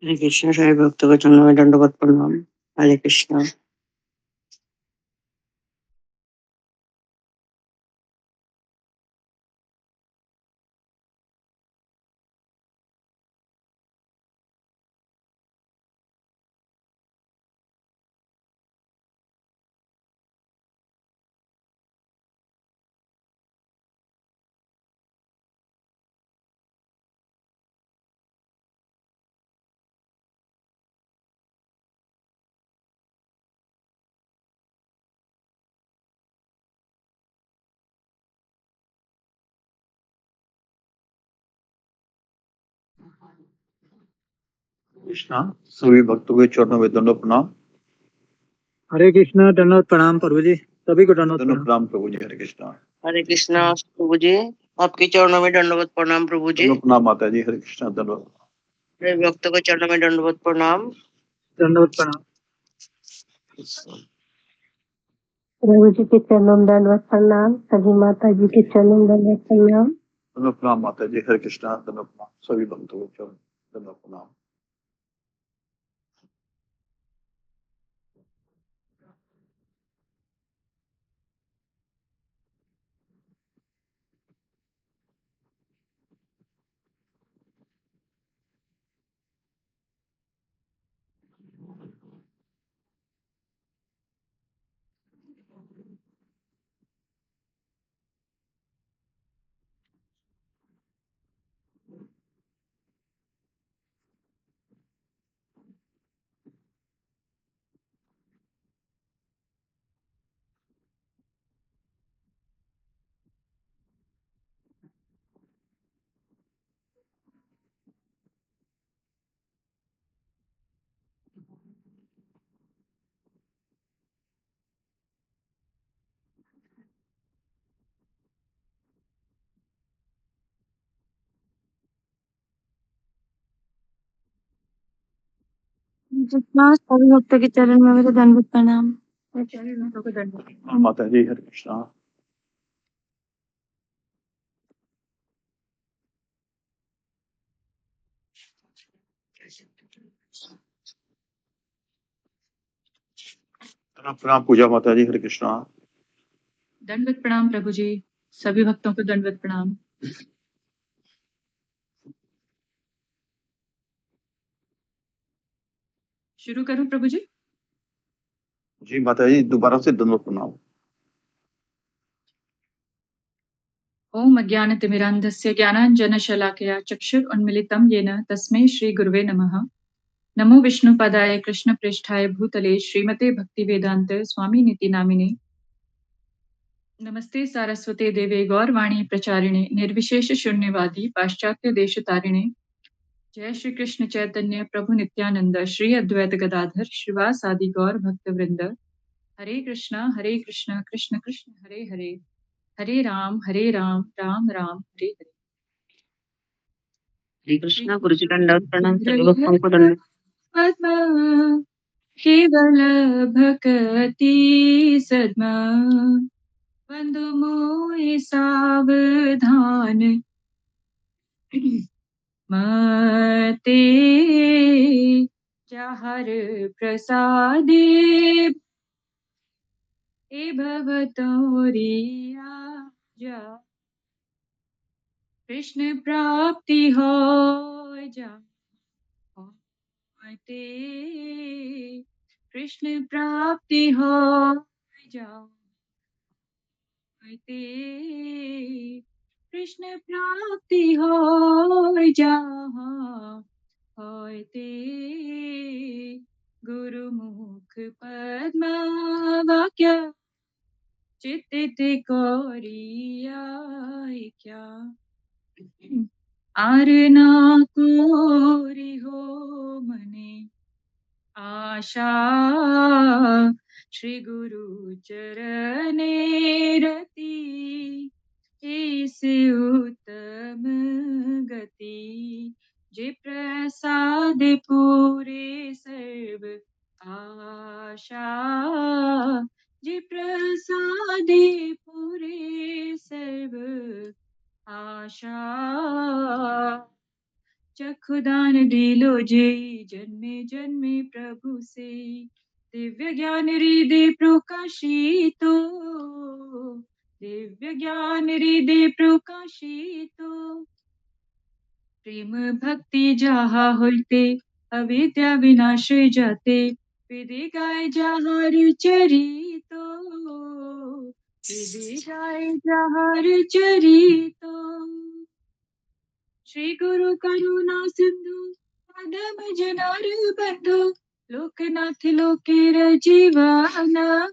हरे कृष्ण। साई भक्तों के चरणों में दंडवत प्रणाम। हरे कृष्णा। कृष्णा सभी भक्तों के चरणों में दंडवत प्रणाम। हरे कृष्णा। दंडवत प्रणाम प्रभु जी, सभी को दंडवत दंडवत प्रणाम। प्रणाम प्रभु जी। हरे कृष्णा। हरे कृष्णा प्रभु जी, आपके चरणों में दंडवत प्रणाम प्रभु जी। दंडवत प्रणाम माता जी। हरे कृष्णा। दंडवत। हरे भक्तों के चरणों में दंडवत प्रणाम। दंडवत प्रणाम। प्रभु जी के चरणों में दंडवत प्रणाम। सभी माता जी के चरणों में दंडवत प्रणाम। दंडवत प्रणाम माता जी। हरे कृष्णा। दंडवत प्रणाम सभी भक्तों के चरणों में दंडवत प्रणाम। सभी भक्तों के चरण में मेरे दंडवत प्रणाम। माता जी। हरे कृष्णा। दंडवत प्रणाम पूजा माता जी। हरे कृष्णा। दंडवत प्रणाम प्रभु जी, सभी भक्तों को दंडवत प्रणाम। शुरू करूं प्रभु जी? जी माता जी, दोबारा से दंडवत प्रणाम। ओम अज्ञानतिमिरान्धस्य ज्ञानाञ्जनशलाकया चक्षुरुन्मिलितं येन तस्मै श्रीगुरुवे नमः। नमो विष्णुपदाय कृष्णप्रेष्ठाय भूतले श्रीमते भक्तिवेदान्त स्वामिनिति नामिने। नमस्ते सारस्वते देवे गौरवाणी प्रचारिणे निर्विशेष शून्यवादी पाश्चात्य देशतारिणे। जय श्री कृष्ण चैतन्य प्रभु नित्यानंद श्री अद्वैत गदाधर श्रीवासादि गौर भक्त वृंद। हरे कृष्ण कृष्ण कृष्ण हरे हरे, हरे राम राम राम हरे हरे। हरे कृष्णा। गुरु जी दंडवत प्रणाम। सभी भक्तों को दंडवत। पद्म केवल भक्ति सद्मा, बंधु मोहि सावधान मते जहर प्रसादे ए भवतोरिया जा कृष्ण प्राप्ति हो जा ते कृष्ण प्राप्ति हो जाओ ते कृष्ण प्राप्ति हो जाओ ते गुरुमुख पद्म वाक्य चित्तित कोरिया क्या आरना कोरि हो मने आशा श्री गुरु चरणे रति इस उत्तम गति जे प्रसाद पूरे सर्व आशा, जी प्रसाद पूरे सर्व आशा। चक्षुदान दिलो जे जन्मे जन्मे प्रभु से, दिव्य ज्ञान हृदय प्रकाशितो, दिव्य ज्ञान हृदय प्रकाशितो। प्रेम भक्ति जहा होते, अविद्या विनाश जाते, विधि गाय जहाँ चरितो, विधि गाय जहाँ चरितो। श्री गुरु करुणा सिंधु पदम जनार बंधु, लोकनाथ लोकेर जीवाना,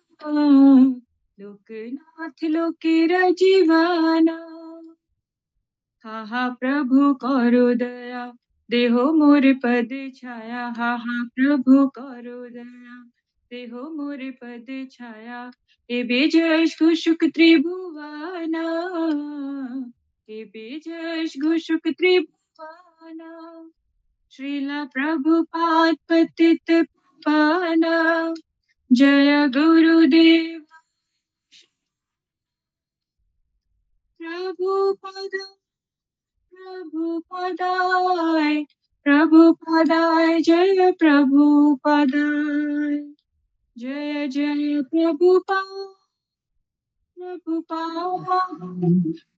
लोकनाथ लोकेर जीवाना। हा हा प्रभु करो दया, देहो मोर पद छाया। हा हा प्रभु करो दया, देहो मोर पद छाया। ए बेजश घुशुक त्रिभुवाना, ए बेजश घुशुक त्रिभुवाना। श्रीला प्रभुपाद पतित पावना, जय गुरुदेव प्रभुपद, प्रभुपदाय, प्रभुपदाय, जय प्रभुपदाय, जय जय प्रभुपाद, प्रभुपाद,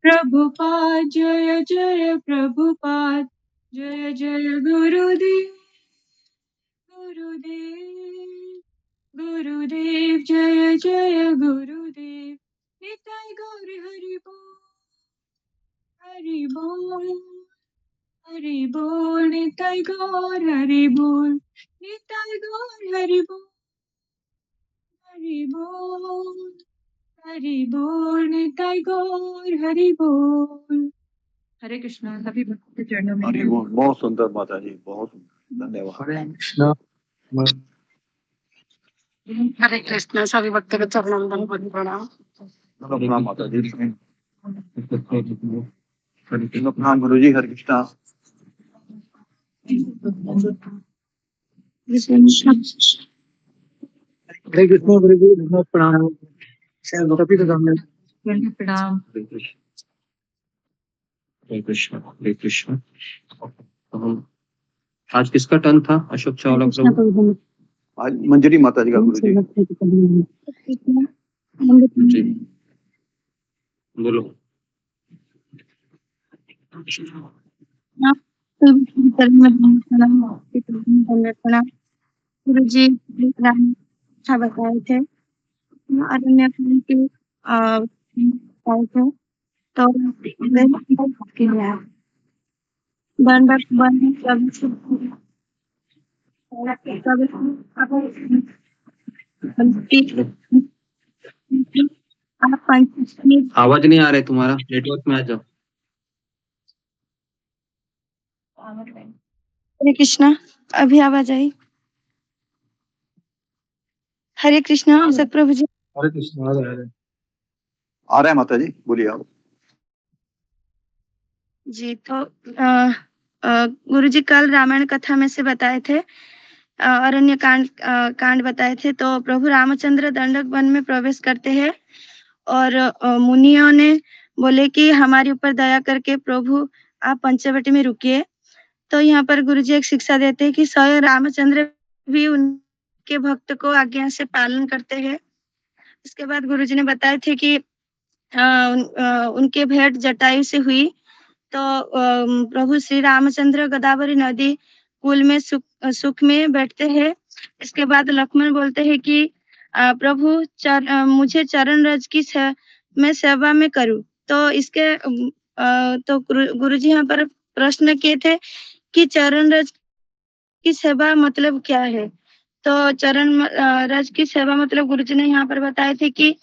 प्रभुपाद, जय जय प्रभुपाद, जय जय गुरुदेव, गुरुदेव, गुरुदेव, जय जय गुरुदेव। निताय गौर हरि बोल, हरि बोल, हरि बोल, निताय गौर हरि बोल, निताय गौर हरि बोल, हरि बोल, हरि बोल, निताय गौर हरि बोल। हरे कृष्णा। सभी भक्तों के चरणों में हरि बोल। बहुत सुंदर माता जी, बहुत सुंदर, धन्यवाद। हरे कृष्णा। हरे कृष्णा। सभी भक्तों के चरणों में दंडवत प्रणाम। प्रणाम माता जी। प्रणाम गुरु जी। हरे कृष्णा। हरे कृष्णा गुरु जी, धन्यवाद प्रणाम। सभी को सामने दंड प्रणाम। हरे कृष्ण, हरे कृष्ण। तो हम आज किसका टर्न था? अशोक चावला प्रभु, आज मंजरी माता जी का गुरु जी। जी बोलो। गुरु जी अच्छा बताए थे, अरण्य कांड के बताए थे, तो दंडक बन पंचमी। आवाज नहीं आ रहा है तुम्हारा, नेटवर्क में आ जाओ। हरे कृष्णा, अभी आवाज आई? हरे कृष्णा अशोक प्रभु जी। हरे कृष्णा। आ रहा है माता जी, बोलिए आप। जी तो गुरु जी कल रामायण कथा में से बताए थे, अरण्य कांड बताए थे। तो प्रभु रामचंद्र दंडक वन में प्रवेश करते हैं और मुनियों ने बोले कि हमारे ऊपर दया करके प्रभु आप पंचवटी में रुकिए। तो यहाँ पर गुरु जी एक शिक्षा देते हैं कि स्वयं रामचंद्र भी उनके भक्त को आज्ञा से पालन करते हैं। इसके बाद गुरु जी ने बताए थे कि उनके भेंट जटायु से हुई। तो प्रभु श्री रामचंद्र गोदावरी नदी कुल में सुख में बैठते हैं। इसके बाद लक्ष्मण बोलते हैं कि प्रभु मुझे चरण रज की मैं सेवा में करूं। तो इसके तो गुरु जी यहाँ पर प्रश्न किए थे कि चरण रज की सेवा मतलब क्या है। तो चरण रज की सेवा मतलब गुरु जी ने यहाँ पर बताए थे कि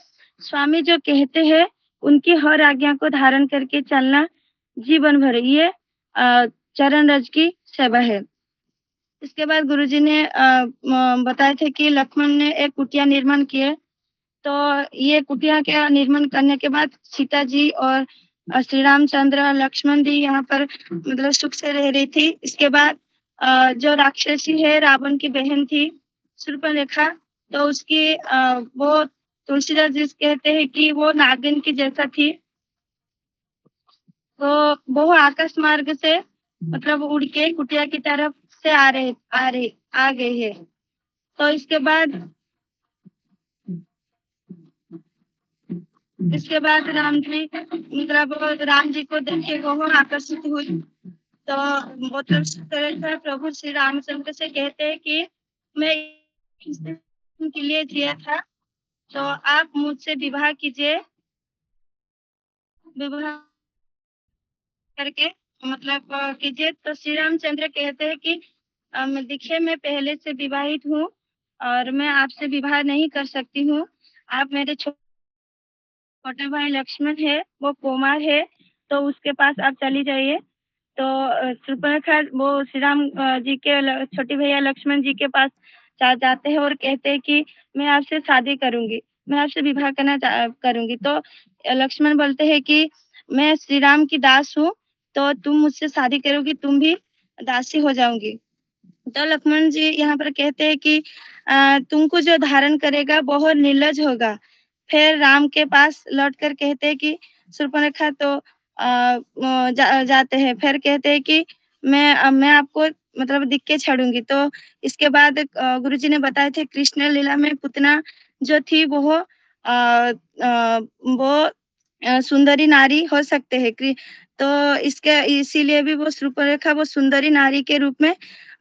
स्वामी जो कहते हैं उनकी हर आज्ञा को धारण करके चलना जीवन भर, ये चरण रज की सेवा है। इसके बाद गुरुजी ने बताए थे कि लक्ष्मण ने एक कुटिया निर्माण किए। तो ये कुटिया का निर्माण करने के बाद सीता जी और श्री रामचंद्र और लक्ष्मण जी यहाँ पर मतलब सुख से रह रही थी। इसके बाद जो राक्षसी है रावण की बहन थी शूर्पणखा, तो उसकी वो तुलसीदास जी कहते हैं कि वो नागिन की जैसा थी। तो वो आकाश मार्ग से मतलब उड़ के कुटिया की तरफ से आ गई है। तो इसके बाद राम जी मतलब राम जी को देख के वो आकर्षित हुई। तो मतलब प्रभु श्री रामचंद्र से कहते हैं कि मैं के लिए जिया था, तो आप मुझसे विवाह कीजिए। विवाह करके मतलब कीजिए। तो श्री रामचंद्र कहते हैं कि देखिए मैं पहले से विवाहित हूँ और मैं आपसे विवाह नहीं कर सकती हूँ। आप मेरे छोटे भाई लक्ष्मण है, वो कुमार है, तो उसके पास आप चली जाइए। तो शूर्पणखा वो श्री राम जी के छोटे भैया लक्ष्मण जी के पास जाते हैं और कहते हैं कि मैं आपसे शादी करूंगी, मैं आपसे विवाह करूंगी। तो लक्ष्मण बोलते हैं कि मैं श्री राम की दास हूँ, तो तुम मुझसे शादी करोगी, तुम भी दासी हो जाओगी। तो लक्ष्मण जी यहाँ पर कहते हैं कि तुमको जो धारण करेगा बहुत निर्लज होगा। फिर राम के पास लौटकर कहते हैं कि शूर्पणखा तो जाते हैं। फिर कहते हैं कि मैं आपको मतलब दिख के छेड़ूंगी। तो इसके बाद गुरुजी ने बताए थे कृष्ण लीला में पुतना जो थी वो सुंदरी नारी हो सकते हैं। तो इसके इसीलिए भी वो शूर्पणखा वो सुंदरी नारी के रूप में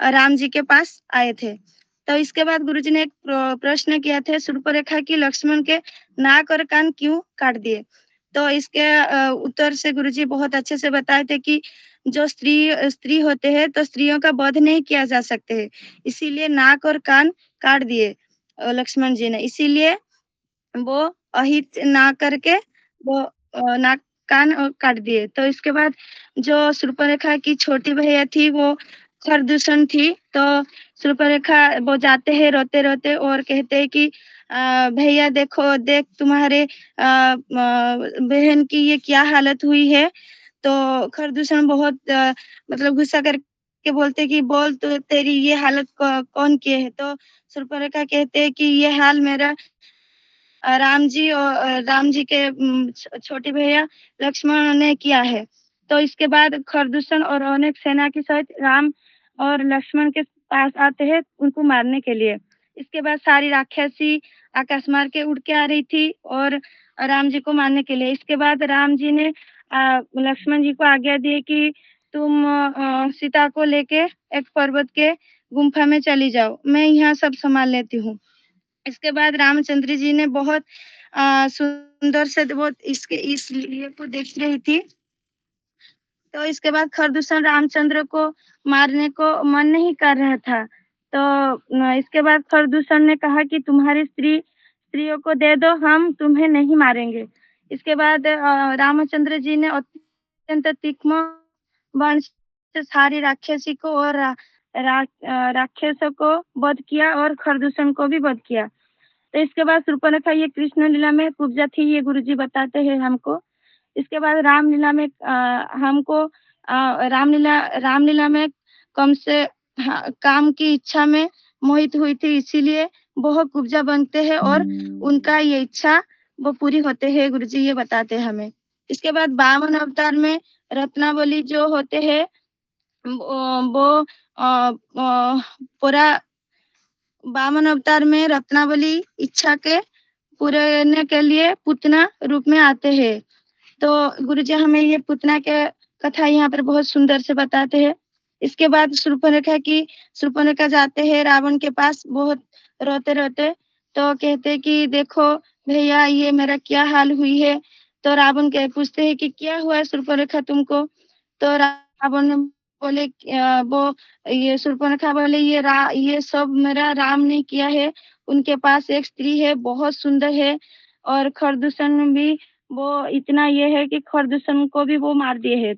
राम जी के पास आए थे। तो इसके बाद गुरुजी ने एक प्रश्न किया था शूर्पणखा की लक्ष्मण के नाक और कान क्यों काट दिए। तो इसके उत्तर से गुरुजी बहुत अच्छे से बताए थे कि जो स्त्री होते हैं तो स्त्रियों का वध नहीं किया जा सकते है, इसीलिए नाक और कान काट दिए लक्ष्मण जी ने। इसीलिए वो अहित ना करके वो नाक कान काट दिए। तो इसके बाद जो शूर्पणखा की छोटी भैया थी वो खरदूषण थी। तो शूर्पणखा वो जाते हैं रोते रोते और कहते हैं कि भैया देखो, देख तुम्हारे बहन की ये क्या हालत हुई है। तो खरदूषण बहुत मतलब गुस्सा करके बोलते कि बोल तो तेरी ये हालत कौन किए है। तो शूर्पणखा कहते हैं कि ये हाल मेरा राम जी के छोटे भैया लक्ष्मण ने किया है। तो इसके बाद खरदूषण और अनेक सेना के सहित राम और लक्ष्मण के पास आते हैं उनको मारने के लिए। इसके बाद सारी राक्षसी आकाश मार के उड़ के आ रही थी और राम जी को मारने के लिए। इसके बाद राम जी ने लक्ष्मण जी को आज्ञा दी कि तुम सीता को लेके एक पर्वत के गुफा में चली जाओ, मैं यहाँ सब संभाल लेती हूँ। इसके बाद रामचंद्र जी ने बहुत सुंदर से वो इस लिए को देख रही थी। तो इसके बाद खरदूषण रामचंद्र को मारने को मन नहीं कर रहा था। तो इसके बाद खरदूषण ने कहा कि तुम्हारी स्त्रियों को दे दो, हम तुम्हें नहीं मारेंगे। इसके बाद रामचंद्र जी ने अत्यंत तीक्ष्ण बाण से सारी राक्षसी को और राक्षसों को वध किया और खरदूषण को भी वध किया। तो इसके बाद शूर्पणखा ये कृष्ण लीला में उपजा थी, ये गुरुजी बताते हैं हमको। इसके बाद रामलीला में हमको रामलीला में कम से काम की इच्छा में मोहित हुई थी, इसीलिए बहुत कुब्जा बनते हैं और उनका ये इच्छा वो पूरी होते हैं, गुरुजी ये बताते हैं हमें। इसके बाद वामन अवतार में रत्नावली जो होते हैं वो पूरा वामन अवतार में रत्नावली इच्छा के पूरे के लिए पुतना रूप में आते हैं। तो गुरुजी हमें ये पुतना के कथा यहाँ पर बहुत सुंदर से बताते हैं। इसके बाद शूर्पणखा जाते हैं रावण के पास बहुत रोते रोते। तो कहते हैं कि देखो भैया ये मेरा क्या हाल हुई है। तो रावण के पूछते हैं कि क्या हुआ शूर्पणखा तुमको। तो रावण ने बोले वो ये शूर्पणखा बोले ये सब मेरा राम ने किया है। उनके पास एक स्त्री है, बहुत सुंदर है, और खरदूषण भी वो इतना ये है कि खरदूषण को भी वो मार दिए है।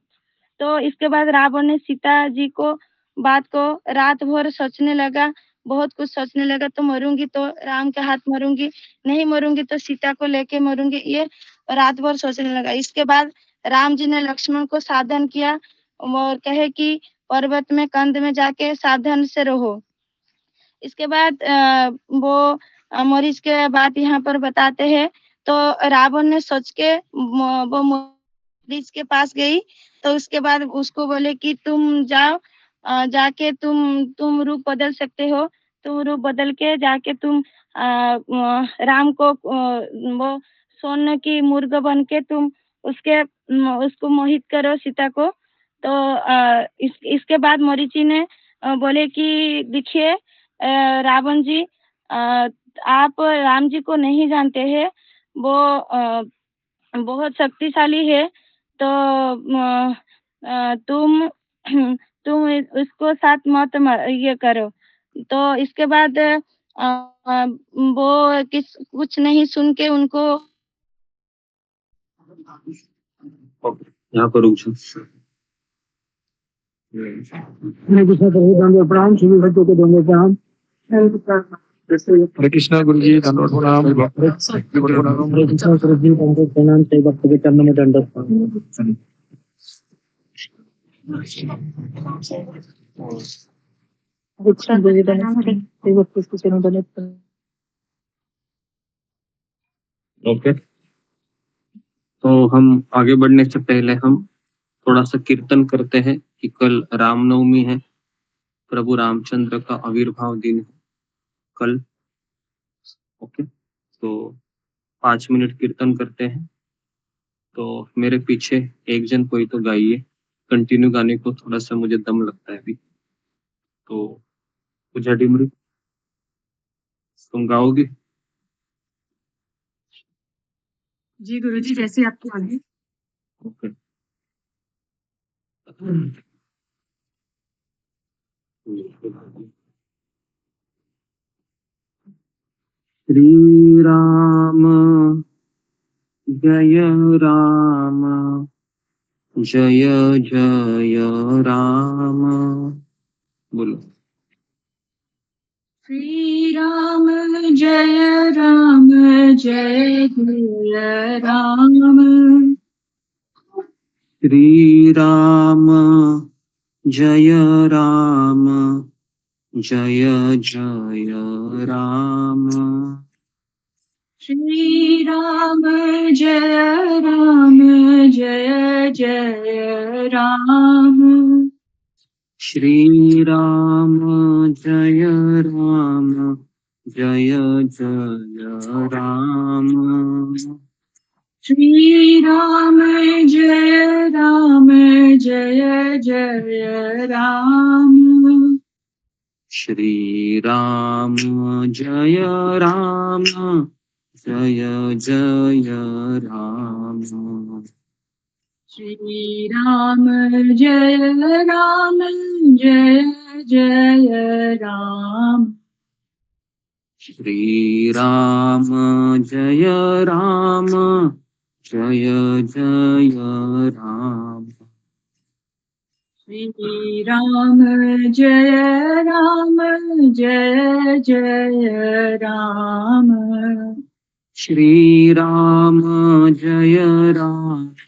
तो इसके बाद रावण ने सीता जी को बात को रात भर सोचने लगा, बहुत कुछ सोचने लगा। तो मरूंगी तो राम के हाथ मरूंगी, नहीं मरूंगी तो सीता को लेके मरूंगी, ये रात भर सोचने लगा। इसके बाद राम जी ने लक्ष्मण को सावधान किया और कहे कि पर्वत में कंद में जाके सावधान से रहो। इसके बाद वो मरीच के बात यहाँ पर बताते हैं। तो रावण ने सोच के वो मरीच के पास गई। तो उसके बाद उसको बोले कि तुम जाओ, जाके तुम रूप बदल सकते हो। तुम रूप बदल के जाके तुम राम को वो सोने की मुर्ग बन के तुम उसको मोहित करो सीता को। तो इसके बाद मरीचि ने बोले कि देखिए रावण जी, आप राम जी को नहीं जानते हैं, वो बहुत शक्तिशाली है। तो तुम तुम उसको साथ मत ये करो। तो इसके बाद वो कुछ नहीं सुन के उनको यहाँ पर रुक जाओ। हरे कृष्णा प्रभु दंडवत प्रणाम, सभी भक्तों को दंडवत प्रणाम। हरे कृष्णा गुरु जी, दंडवत प्रणाम। हरे कृष्णा प्रभु जी दंडवत प्रणाम, सभी भक्तों के चरणों में दंडवत प्रणाम। कृष्ण गुरु जी दंडवत प्रणाम, सभी भक्तों के चरणों में दंडवत प्रणाम। ओके, तो हम आगे बढ़ने से पहले हम थोड़ा सा कीर्तन करते हैं कि कल रामनवमी है, प्रभु रामचंद्र का आविर्भाव दिन है कल। ओके, तो 5 मिनट कीर्तन करते हैं। तो मेरे पीछे एक जन कोई तो गाइए, कंटिन्यू गाने को थोड़ा सा मुझे दम लगता है अभी। तो पूजा डिमरी तुम गाओगे? जी गुरुजी, जैसे आपको आगे। ओके। श्री राम जय राम, जय जय राम। बोलो। श्री राम जय राम, जय जय राम। श्री राम जय राम, जय जय राम। श्री राम जय राम, जय जय राम। श्री राम जय राम, जय जय राम। श्री राम जय राम, जय जय राम। श्री राम जय राम, जय जय राम। श्री राम जय राम, जय जय राम। श्री राम जय राम, जय जय राम। श्री राम जय राम,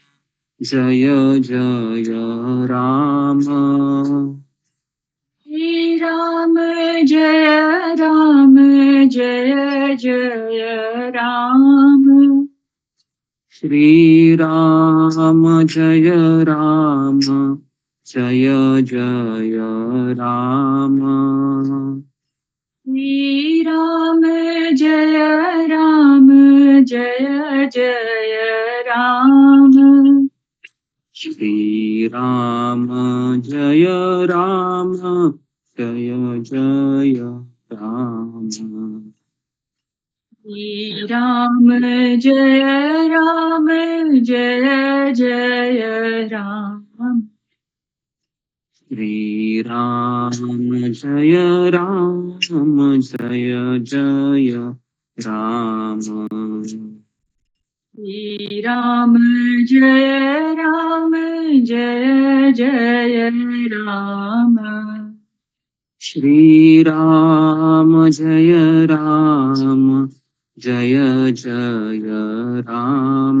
जय जय राम। श्री राम जय राम, जय जय राम। श्री राम जय राम, जय जय राम। श्री राम जय राम, जय जय राम। श्री राम जय राम, जय जय राम। श्री राम जय राम, जय जय राम। श्री राम जय राम, जय जय राम। श्री राम जय राम, जय जय राम। श्री राम जय राम, जय जय राम। श्री राम जय राम, जय जय राम।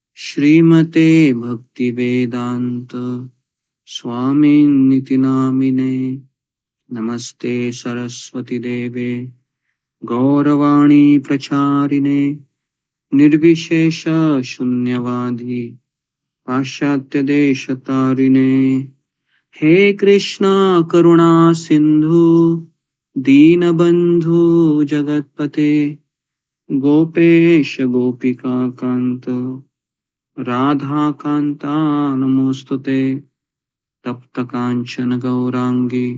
श्रीमते भक्ति वेदांत स्वामिनिति नामिने। नमस्ते सरस्वती देवे गौरवाणी प्रचारिणे निर्विशेष शून्यवादी पाश्चात्य देश तारिणे। हे कृष्णा करुणा सिंधु दीनबंधु जगतपते गोपेश गोपिका कांत राधा कांता नमोस्तुते। तप्त कांचन गौरांगी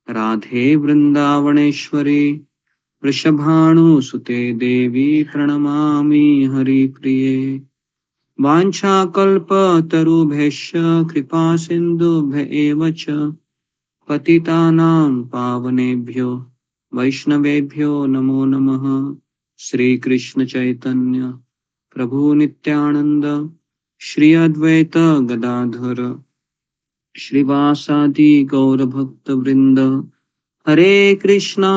राधे वृंदावनेश्वरी वृषभानुसुते देवी प्रणमामि हरिप्रिये। वाञ्छाकल्पतरुभ्यश्च कृपा सिन्धुभ्य एव च पतितानां पावनेभ्यो वैष्णवेभ्यो नमो नमः। श्री कृष्ण चैतन्य प्रभु नित्यानंद श्री अद्वैत गदाधर श्रीवासादि गौर भक्त वृंद। हरे कृष्णा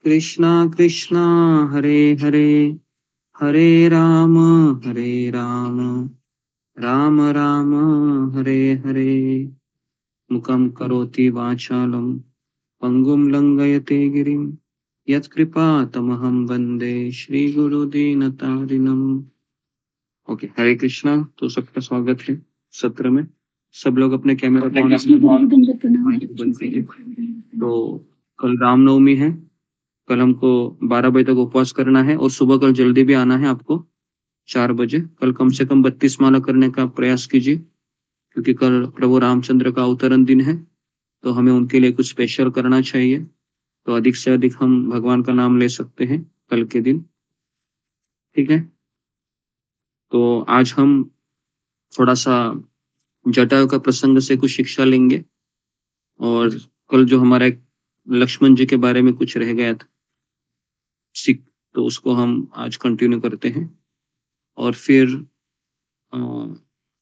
कृष्णा कृष्णा हरे हरे हरे राम राम राम हरे हरे। मुखं करोति वाचालं पंगुं लंघयते गिरिं यत्कृपातमहं वंदे श्रीगुरुदीनतारिणम्। ओके, हरे कृष्णा। तो सबका स्वागत है सत्र में। सब लोग अपने कैमरा बंद कीजिए। तो कल रामनवमी है, कल हमको 12 बजे तक उपवास करना है और सुबह कल जल्दी भी आना है आपको 4 बजे। कल कम से कम 32 माला करने का प्रयास कीजिए, क्योंकि कल प्रभु रामचंद्र का अवतरण दिन है, तो हमें उनके लिए कुछ स्पेशल करना चाहिए। तो अधिक से अधिक हम भगवान का नाम ले सकते हैं कल के दिन, ठीक है। तो आज हम थोड़ा सा जटायु का प्रसंग से कुछ शिक्षा लेंगे, और कल जो हमारा एक लक्ष्मण जी के बारे में कुछ रह गया था सीख, तो उसको हम आज कंटिन्यू करते हैं। और फिर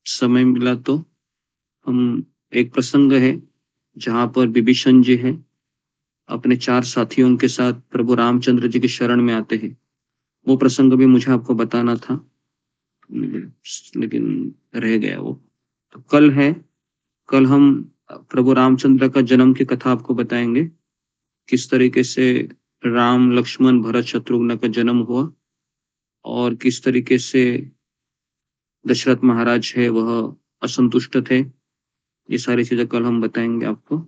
समय मिला तो हम एक प्रसंग है जहाँ पर विभीषण जी है अपने 4 साथियों के साथ प्रभु रामचंद्र जी की शरण में आते हैं। वो प्रसंग भी मुझे आपको बताना था, लेकिन रह गया वो। तो कल है, कल हम प्रभु रामचंद्र का जन्म की कथा आपको बताएंगे, किस तरीके से राम लक्ष्मण भरत शत्रुघ्न का जन्म हुआ और किस तरीके से दशरथ महाराज है वह असंतुष्ट थे। ये सारी चीजें कल हम बताएंगे आपको।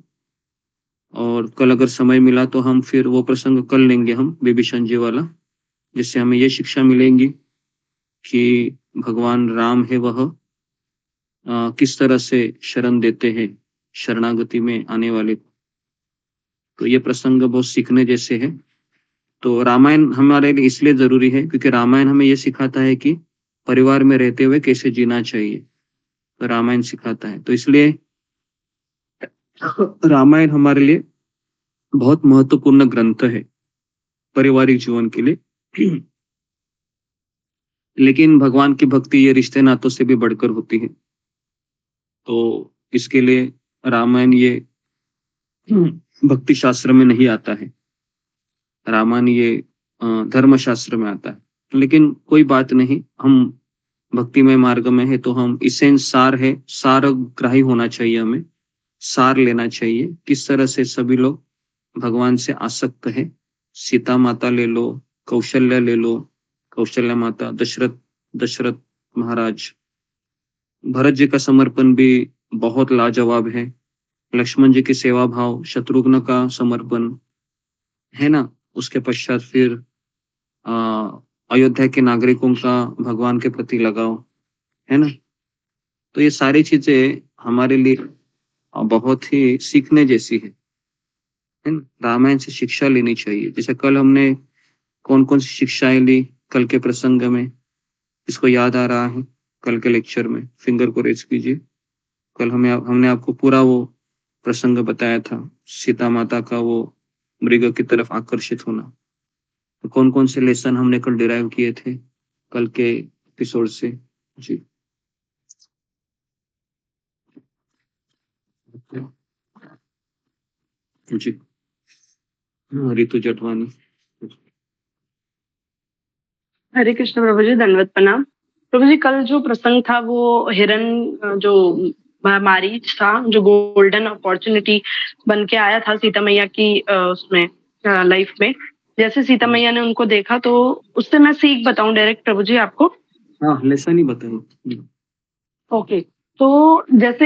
और कल अगर समय मिला तो हम फिर वो प्रसंग कल लेंगे हम विभीषण जी वाला, जिससे हमें ये शिक्षा मिलेंगी कि भगवान राम है वह किस तरह से शरण देते हैं शरणागति में आने वाले को। तो ये प्रसंग बहुत सीखने जैसे है। तो रामायण हमारे लिए इसलिए जरूरी है क्योंकि रामायण हमें ये सिखाता है कि परिवार में रहते हुए कैसे जीना चाहिए, तो रामायण सिखाता है। तो इसलिए रामायण हमारे लिए बहुत महत्वपूर्ण ग्रंथ है पारिवारिक जीवन के लिए। लेकिन भगवान की भक्ति ये रिश्ते नातों से भी बढ़कर होती है, तो इसके लिए रामायण ये भक्ति शास्त्र में नहीं आता है, रामायण ये धर्म शास्त्र में आता है। लेकिन कोई बात नहीं, हम भक्तिमय मार्ग में है तो हम इसेंस सार है, सारग्राही होना चाहिए, हमें सार लेना चाहिए किस तरह से सभी लोग भगवान से आसक्त है। सीता माता ले लो, कौशल्या ले लो, कौशल्या माता, दशरथ महाराज, भरत जी का समर्पण भी बहुत लाजवाब है, लक्ष्मण जी की सेवा भाव, शत्रुघ्न का समर्पण है ना। उसके पश्चात फिर अयोध्या के नागरिकों का भगवान के प्रति लगाव है ना। तो ये सारी चीजें हमारे लिए बहुत ही सीखने जैसी है ना। रामायण से शिक्षा लेनी चाहिए। जैसे कल हमने कौन कौन सी शिक्षाएं ली कल के प्रसंग में, इसको याद आ रहा है? कल के लेक्चर में फिंगर को रेज कीजिए। कल हमने आपको पूरा वो प्रसंग बताया था, सीता माता का वो मृग की तरफ आकर्षित होना। तो कौन कौन से लेसन हमने कल डिराइव किए थे कल के एपिसोड से? जी जी, रितु जटवानी। हरे कृष्ण प्रभु जी, दंडवत प्रणाम। प्रभु जी, कल जो प्रसंग था वो हिरन जो मारीच था, जो गोल्डन अपॉर्चुनिटी बन के आया था सीता मैया की उसमें लाइफ में। जैसे सीता मैया ने उनको देखा तो उससे मैं सीख बताऊं डायरेक्ट प्रभु जी आपको। हाँ, लेसन ही बताइए। ओके, तो जैसे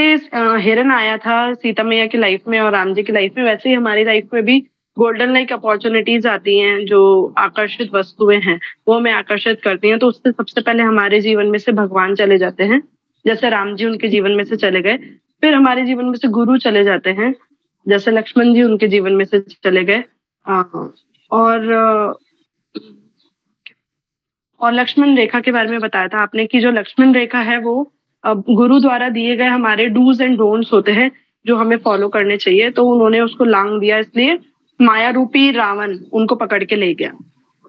हिरन आया था सीता मैया की लाइफ में और राम जी की लाइफ में, वैसे ही हमारी लाइफ में भी गोल्डन लाइक अपॉर्चुनिटीज आती हैं, जो आकर्षित वस्तुएं हैं वो हमें आकर्षित करती हैं। तो उससे सबसे पहले हमारे जीवन में से भगवान चले जाते हैं, जैसे राम जी उनके जीवन में से चले गए। फिर हमारे जीवन में से गुरु चले जाते हैं, जैसे लक्ष्मण जी उनके जीवन में से चले गए। और लक्ष्मण रेखा के बारे में बताया था आपने कि जो लक्ष्मण रेखा है वो गुरु द्वारा दिए गए हमारे डूज एंड डोंट्स होते हैं, जो हमें फॉलो करने चाहिए। तो उन्होंने उसको लांग दिया, इसलिए माया रूपी रावण उनको पकड़ के ले गया।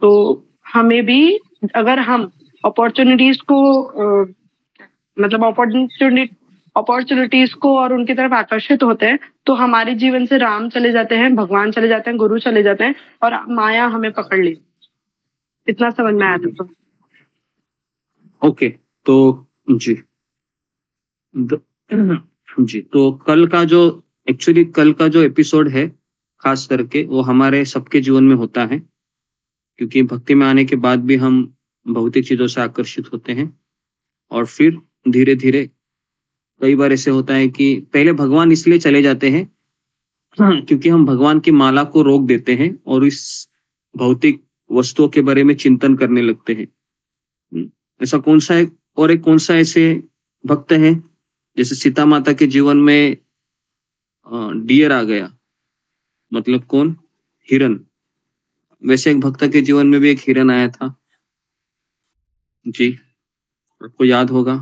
तो हमें भी, अगर हम अपॉर्चुनिटीज को मतलब अपॉर्चुनिटीज को और उनकी तरफ आकर्षित होते हैं, तो हमारे जीवन से राम चले जाते हैं, भगवान चले जाते हैं, गुरु चले जाते हैं और माया हमें पकड़ ली। इतना समझ में आया था। ओके, तो जी जी, तो कल का जो एपिसोड है खास करके वो हमारे सबके जीवन में होता है, क्योंकि भक्ति में आने के बाद भी हम भौतिक चीजों से आकर्षित होते हैं और फिर धीरे धीरे कई बार ऐसे होता है कि पहले भगवान इसलिए चले जाते हैं क्योंकि हम भगवान की माला को रोक देते हैं और इस भौतिक वस्तुओं के बारे में चिंतन करने लगते हैं। ऐसा कौन सा ऐसे भक्त हैं, जैसे सीता माता के जीवन में डियर आ गया, मतलब कौन? हिरन। वैसे एक भक्त के जीवन में भी एक हिरन आया था जी, आपको याद होगा,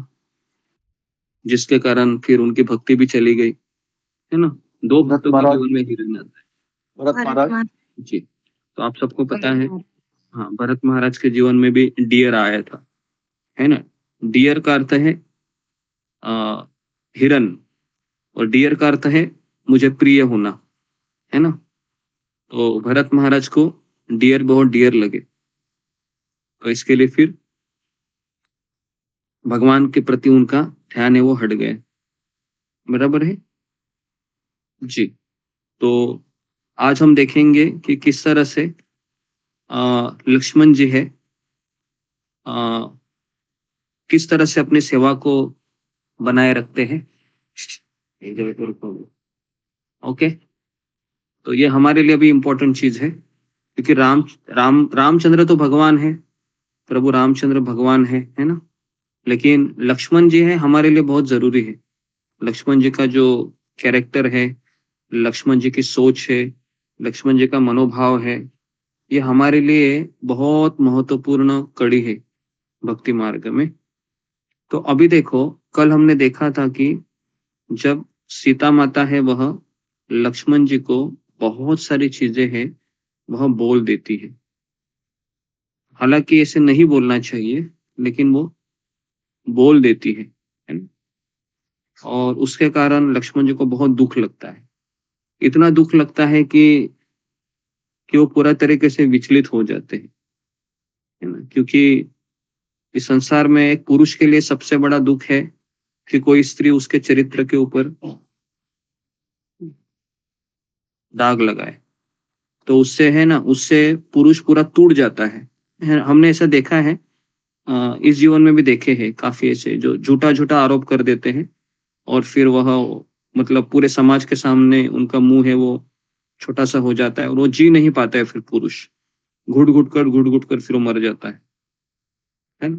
जिसके कारण फिर उनकी भक्ति भी चली गई, है ना। दो भक्तों के जीवन में हिरन आता है। भरत महाराज जी, तो आप सबको पता है, हाँ, भरत महाराज के जीवन में भी डियर आया था, है ना। डियर का अर्थ है हिरन और डियर का अर्थ है मुझे प्रिय होना, है ना। तो भरत महाराज को डियर बहुत डियर लगे, तो इसके लिए फिर भगवान के प्रति उनका ध्यान है वो हट गए, बराबर है जी। तो आज हम देखेंगे कि किस तरह से लक्ष्मण जी है किस तरह से अपनी सेवा को बनाए रखते हैं। ओके, तो ये हमारे लिए भी इम्पोर्टेंट चीज है, क्योंकि रामचंद्र तो भगवान है, प्रभु रामचंद्र भगवान है ना। लेकिन लक्ष्मण जी है हमारे लिए बहुत जरूरी है। लक्ष्मण जी का जो कैरेक्टर है, लक्ष्मण जी की सोच है, लक्ष्मण जी का मनोभाव है, ये हमारे लिए बहुत महत्वपूर्ण कड़ी है भक्ति मार्ग में। तो अभी देखो, कल हमने देखा था कि जब सीता माता है वह लक्ष्मण जी को बहुत सारी चीजें हैं वह बोल देती है। हालांकि ऐसे नहीं बोलना चाहिए, लेकिन वो बोल देती है ना? और उसके कारण लक्ष्मण जी को बहुत दुख लगता है। इतना दुख लगता है कि वो पूरा तरीके से विचलित हो जाते हैं, है ना। क्योंकि इस संसार में एक पुरुष के लिए सबसे बड़ा दुख है कि कोई स्त्री उसके चरित्र के ऊपर दाग लगाए, तो उससे है ना, उससे पुरुष पूरा टूट जाता है। हमने ऐसा देखा है, इस जीवन में भी देखे हैं काफी ऐसे जो झूठा आरोप कर देते हैं और फिर वह मतलब पूरे समाज के सामने उनका मुंह है वो छोटा सा हो जाता है और वो जी नहीं पाता है। फिर पुरुष घुट घुट कर फिर वो मर जाता है ना।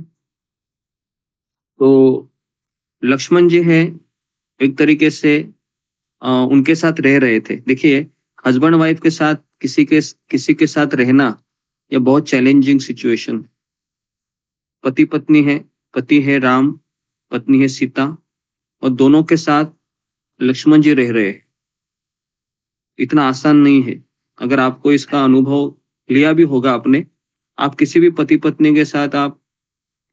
तो लक्ष्मण जी है एक तरीके से उनके साथ रह रहे थे। देखिए, हस्बैंड वाइफ के साथ किसी के साथ रहना यह बहुत चैलेंजिंग सिचुएशन। पति है राम, पत्नी है सीता, और दोनों के साथ लक्ष्मण जी रह रहे हैं। इतना आसान नहीं है। अगर आपको इसका अनुभव लिया भी होगा आपने, आप किसी भी पति पत्नी के साथ आप,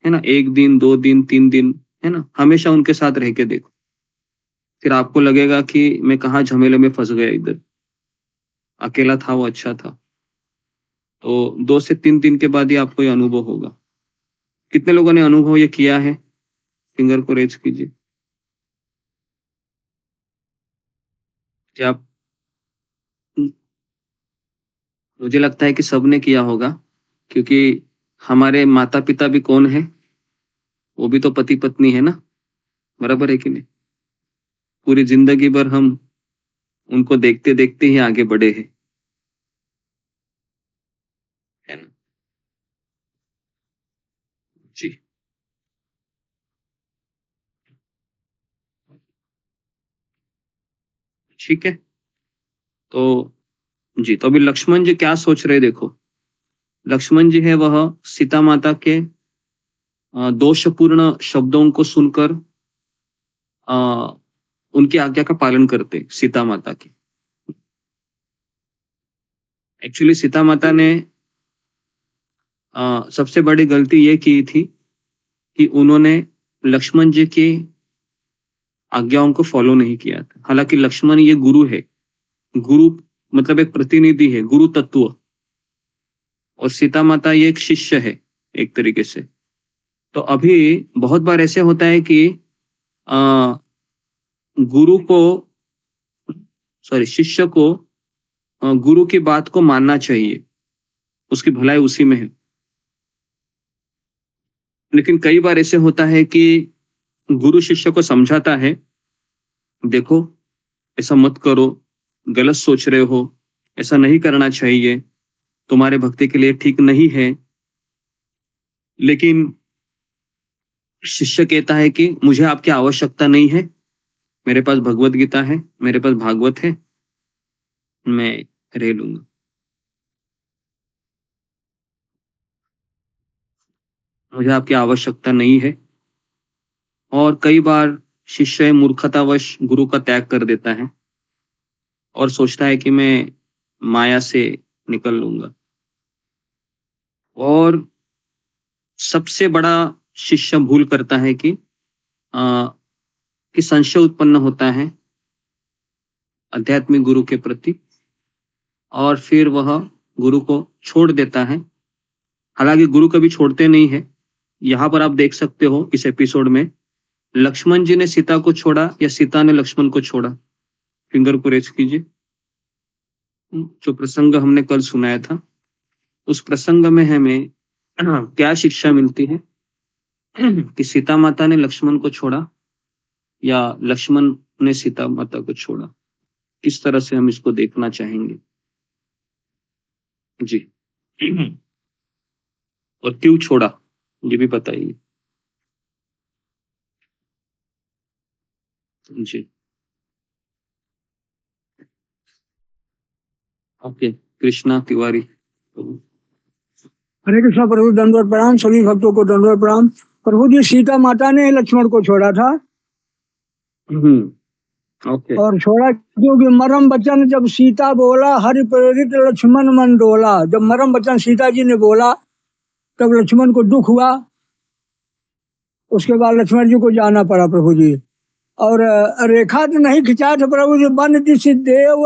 है ना, 1 दिन 2 दिन 3 दिन, है ना, हमेशा उनके साथ रह के देखो, फिर आपको लगेगा कि मैं कहाँ झमेले में फंस गया, इधर अकेला था वो अच्छा था। तो 2 से 3 दिन के बाद ही आपको ये अनुभव होगा। कितने लोगों ने अनुभव ये किया है? फिंगर को रेज कीजिए। क्या आप, मुझे लगता है कि सबने किया होगा, क्योंकि हमारे माता पिता भी कौन है? वो भी तो पति पत्नी है ना, बराबर है कि नहीं? पूरी जिंदगी भर हम उनको देखते देखते ही आगे बढ़े हैं, है ना? जी। ठीक है, तो जी, तो अभी लक्ष्मण जी क्या सोच रहे, देखो लक्ष्मण जी है वह सीता माता के दोषपूर्ण शब्दों को सुनकर उनकी आज्ञा का पालन करते, सीता माता की। एक्चुअली सीता माता ने सबसे बड़ी गलती ये की थी कि उन्होंने लक्ष्मण जी की आज्ञाओं को फॉलो नहीं किया था। हालांकि लक्ष्मण ये गुरु है, गुरु मतलब एक प्रतिनिधि है, गुरु तत्व, और सीता माता ये एक शिष्य है एक तरीके से। तो अभी बहुत बार ऐसे होता है कि गुरु को, सॉरी, शिष्य को गुरु की बात को मानना चाहिए, उसकी भलाई उसी में है। लेकिन कई बार ऐसे होता है कि गुरु शिष्य को समझाता है, देखो ऐसा मत करो, गलत सोच रहे हो, ऐसा नहीं करना चाहिए, तुम्हारे भक्ति के लिए ठीक नहीं है। लेकिन शिष्य कहता है कि मुझे आपकी आवश्यकता नहीं है, मेरे पास भगवत गीता है, मेरे पास भागवत है, मैं रह लूंगा। मुझे आपकी आवश्यकता नहीं है। और कई बार शिष्य मूर्खतावश गुरु का त्याग कर देता है और सोचता है कि मैं माया से निकल लूंगा। और सबसे बड़ा शिष्य भूल करता है कि संशय उत्पन्न होता है आध्यात्मिक गुरु के प्रति, और फिर वह गुरु को छोड़ देता है। हालांकि गुरु कभी छोड़ते नहीं है। यहाँ पर आप देख सकते हो इस एपिसोड में लक्ष्मण जी ने सीता को छोड़ा या सीता ने लक्ष्मण को छोड़ा। फिंगर को रेज कीजिए। जो प्रसंग हमने कल सुनाया था, उस प्रसंग में हमें क्या शिक्षा मिलती है कि सीता माता ने लक्ष्मण को छोड़ा या लक्ष्मण ने सीता माता को छोड़ा? किस तरह से हम इसको देखना चाहेंगे जी? और क्यों छोड़ा, ये भी बताइए जी। ओके, कृष्णा तिवारी। हरे कृष्णा प्रभु, दंडवत प्रणाम। सभी भक्तों को दंडवत प्रणाम। प्रभु जी, सीता माता ने लक्ष्मण को छोड़ा था। ओके। और छोड़ा क्योंकि मरम वचन जब सीता बोला, हरि प्रेरित लक्ष्मण मन डोला। जब मरम वचन सीता जी ने बोला तब लक्ष्मण को दुख हुआ। उसके बाद लक्ष्मण जी को जाना पड़ा प्रभु जी। और रेखा तो नहीं खिंचा था प्रभु जी। वन दिश देव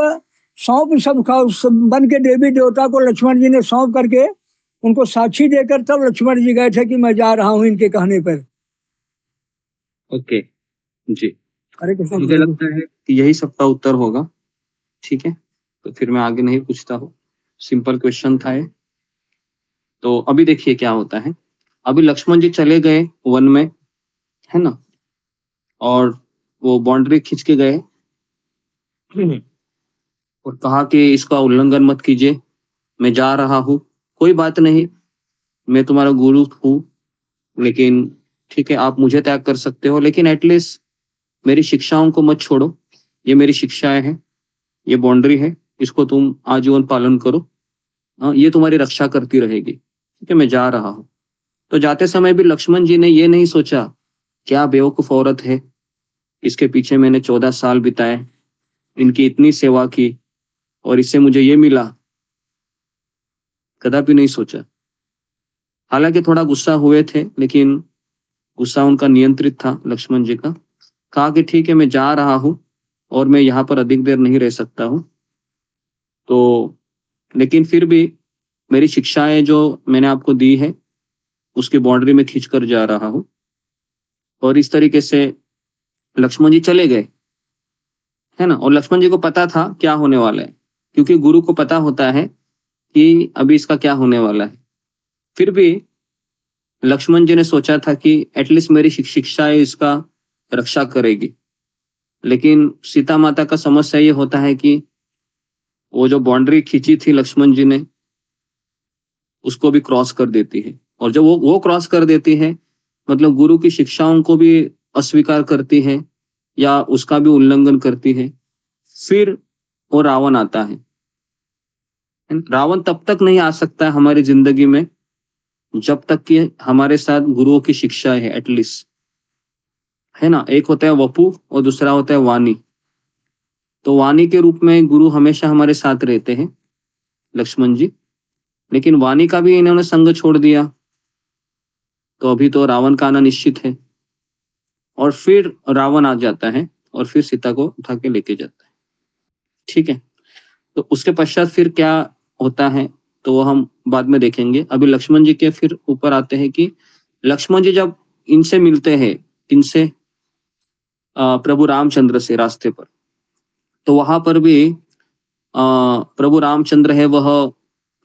सौंप सब वन के देवी देवता को लक्ष्मण जी ने सौंप करके उनको साक्षी देकर तब लक्ष्मण जी गए थे कि मैं जा रहा हूं इनके कहने पर। ओके जी। अरे कृष्ण, मुझे लगता है कि यही सबका उत्तर होगा। ठीक है, तो फिर मैं आगे नहीं पूछता हूँ, सिंपल क्वेश्चन था ये। तो अभी देखिए क्या होता है। अभी लक्ष्मण जी चले गए वन में, है ना, और वो बाउंड्री खींच के गए और कहा कि इसका उल्लंघन मत कीजिए, मैं जा रहा हूँ, कोई बात नहीं, मैं तुम्हारा गुरु हूँ, लेकिन ठीक है आप मुझे त्याग कर सकते हो, लेकिन एटलीस्ट मेरी शिक्षाओं को मत छोड़ो। ये मेरी शिक्षाएं हैं, ये बाउंड्री है, इसको तुम आजीवन पालन करो, ये तुम्हारी रक्षा करती रहेगी। ठीक है, मैं जा रहा हूँ। तो जाते समय भी लक्ष्मण जी ने ये नहीं सोचा क्या बेवकूफ औरत है, इसके पीछे मैंने 14 साल बिताए, इनकी इतनी सेवा की और इससे मुझे ये मिला, कदापि नहीं सोचा। हालांकि थोड़ा गुस्सा हुए थे, लेकिन गुस्सा उनका नियंत्रित था लक्ष्मण जी का। कहा कि ठीक है मैं जा रहा हूँ और मैं यहाँ पर अधिक देर नहीं रह सकता हूँ, तो लेकिन फिर भी मेरी शिक्षाएं जो मैंने आपको दी है उसकी बाउंड्री में खींचकर जा रहा हूं। और इस तरीके से लक्ष्मण जी चले गए, है ना। और लक्ष्मण जी को पता था क्या होने वाला है, क्योंकि गुरु को पता होता है कि अभी इसका क्या होने वाला है। फिर भी लक्ष्मण जी ने सोचा था कि एटलीस्ट मेरी शिक्षा इसका रक्षा करेगी। लेकिन सीता माता का समस्या ये होता है कि वो जो बाउंड्री खींची थी लक्ष्मण जी ने, उसको भी क्रॉस कर देती है। और जब वो क्रॉस कर देती है, मतलब गुरु की शिक्षाओं को भी अस्वीकार करती है या उसका भी उल्लंघन करती है, फिर वो रावण आता है। रावण तब तक नहीं आ सकता है हमारी जिंदगी में जब तक कि हमारे साथ गुरुओं की शिक्षा है, एटलीस्ट, है ना। एक होता है वपु और दूसरा होता है वाणी। तो वाणी के रूप में गुरु हमेशा हमारे साथ रहते हैं लक्ष्मण जी, लेकिन वाणी का भी इन्होंने संग छोड़ दिया, तो अभी तो रावण का आना निश्चित है। और फिर रावण आ जाता है और फिर सीता को उठा के लेके जाता है, ठीक है। तो उसके पश्चात फिर क्या होता है तो वो हम बाद में देखेंगे। अभी लक्ष्मण जी के फिर ऊपर आते हैं कि लक्ष्मण जी जब इनसे मिलते हैं, इनसे प्रभु रामचंद्र से रास्ते पर, तो वहां पर भी प्रभु रामचंद्र है, वह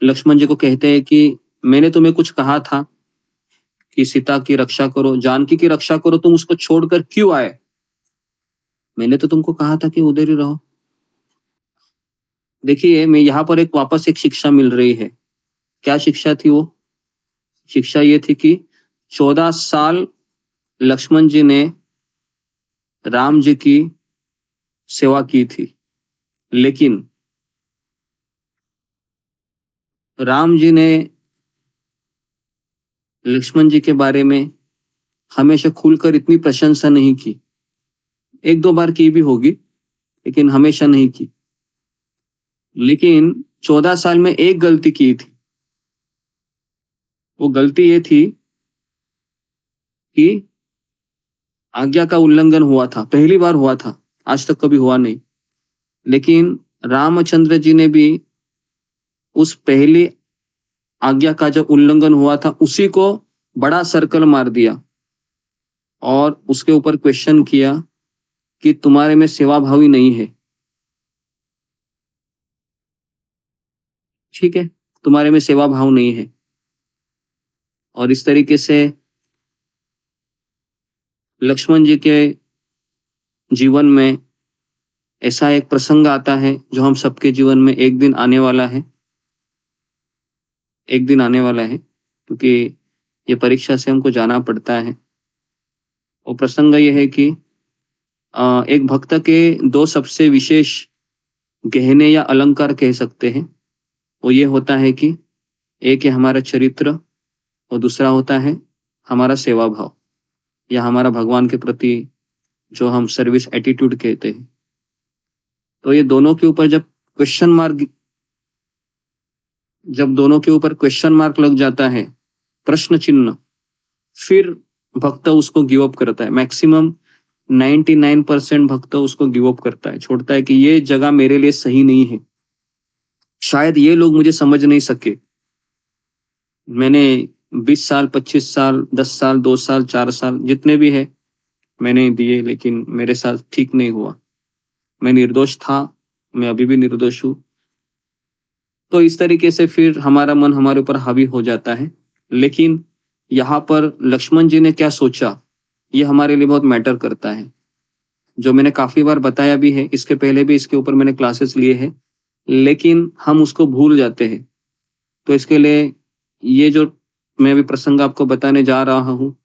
लक्ष्मण जी को कहते हैं कि मैंने तुम्हें कुछ कहा था कि सीता की रक्षा करो, जानकी की रक्षा करो, तुम उसको छोड़कर क्यों आए? मैंने तो तुमको कहा था कि उधर ही रहो। देखिए, मैं यहाँ पर वापस एक शिक्षा मिल रही है। क्या शिक्षा थी वो? शिक्षा ये थी कि 14 साल लक्ष्मण जी ने राम जी की सेवा की थी, लेकिन राम जी ने लक्ष्मण जी के बारे में हमेशा खुलकर इतनी प्रशंसा नहीं की। 1-2 बार की भी होगी, लेकिन हमेशा नहीं की। लेकिन 14 साल में एक गलती की थी। वो गलती ये थी कि आज्ञा का उल्लंघन हुआ था, पहली बार हुआ था, आज तक कभी हुआ नहीं। लेकिन रामचंद्र जी ने भी उस पहली आज्ञा का जो उल्लंघन हुआ था उसी को बड़ा सर्कल मार दिया और उसके ऊपर क्वेश्चन किया कि तुम्हारे में सेवा भाव ही नहीं है, ठीक है, तुम्हारे में सेवा भाव नहीं है। और इस तरीके से लक्ष्मण जी के जीवन में ऐसा एक प्रसंग आता है जो हम सबके जीवन में एक दिन आने वाला है, एक दिन आने वाला है, क्योंकि ये परीक्षा से हमको जाना पड़ता है। वो प्रसंग ये है कि एक भक्त के 2 सबसे विशेष गहने या अलंकार कह सकते हैं। वो ये होता है कि एक है हमारा चरित्र और दूसरा होता है हमारा सेवा भाव या हमारा भगवान के प्रति जो हम सर्विस एटीट्यूड कहते हैं। तो ये दोनों के ऊपर जब दोनों के ऊपर क्वेश्चन मार्क लग जाता है, प्रश्न चिन्ह, फिर भक्त उसको गिव अप करता है। मैक्सिमम 99% भक्त उसको गिव अप करता है, छोड़ता है कि ये जगह मेरे लिए सही नहीं है, शायद ये लोग मुझे समझ नहीं सके। मैंने 20 साल, 25 साल, 10 साल, 2 साल, 4 साल जितने भी है मैंने दिए, लेकिन मेरे साथ ठीक नहीं हुआ। मैं निर्दोष था, मैं अभी भी निर्दोष हूँ। तो इस तरीके से फिर हमारा मन हमारे ऊपर हावी हो जाता है। लेकिन यहाँ पर लक्ष्मण जी ने क्या सोचा, ये हमारे लिए बहुत मैटर करता है, जो मैंने काफी बार बताया भी है, इसके पहले भी इसके ऊपर मैंने क्लासेस लिए हैं, लेकिन हम उसको भूल जाते हैं। तो इसके लिए ये जो मैं भी प्रसंग आपको बताने जा रहा हूँ,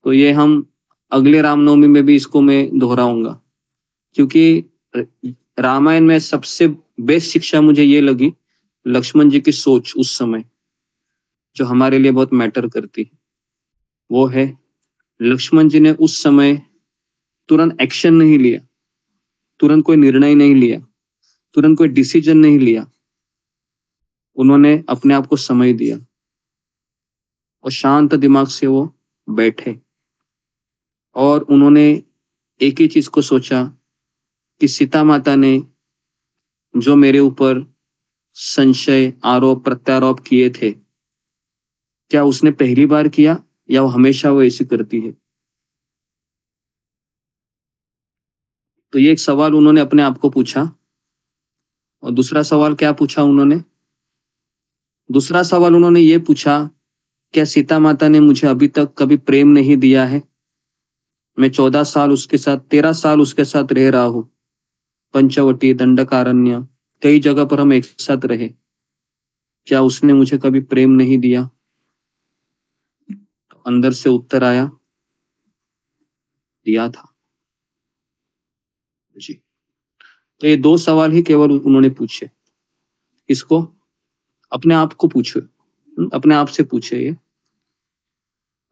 तो ये हम अगले रामनवमी में भी इसको मैं दोहराऊंगा, क्योंकि रामायण में सबसे बेस्ट शिक्षा मुझे ये लगी लक्ष्मण जी की सोच उस समय, जो हमारे लिए बहुत मैटर करती है। वो है लक्ष्मण जी ने उस समय तुरंत एक्शन नहीं लिया, तुरंत कोई निर्णय नहीं लिया, तुरंत कोई डिसीजन नहीं लिया। उन्होंने अपने आप को समय दिया और शांत दिमाग से वो बैठे और उन्होंने एक ही चीज को सोचा कि सीता माता ने जो मेरे ऊपर संशय, आरोप, प्रत्यारोप किए थे, क्या उसने पहली बार किया या वो हमेशा वो ऐसी करती है? तो ये एक सवाल उन्होंने अपने आप को पूछा। और दूसरा सवाल क्या पूछा उन्होंने? दूसरा सवाल उन्होंने ये पूछा, क्या सीता माता ने मुझे अभी तक कभी प्रेम नहीं दिया है? मैं 14 साल उसके साथ, 13 साल उसके साथ रह रहा हूँ। पंचवटी, दंडकारण्य, कई जगह पर हम एक साथ रहे। क्या उसने मुझे कभी प्रेम नहीं दिया? तो अंदर से उत्तर आया, दिया था जी। तो ये 2 सवाल ही केवल उन्होंने पूछे। इसको अपने आप को पूछे, अपने आप से पूछे ये।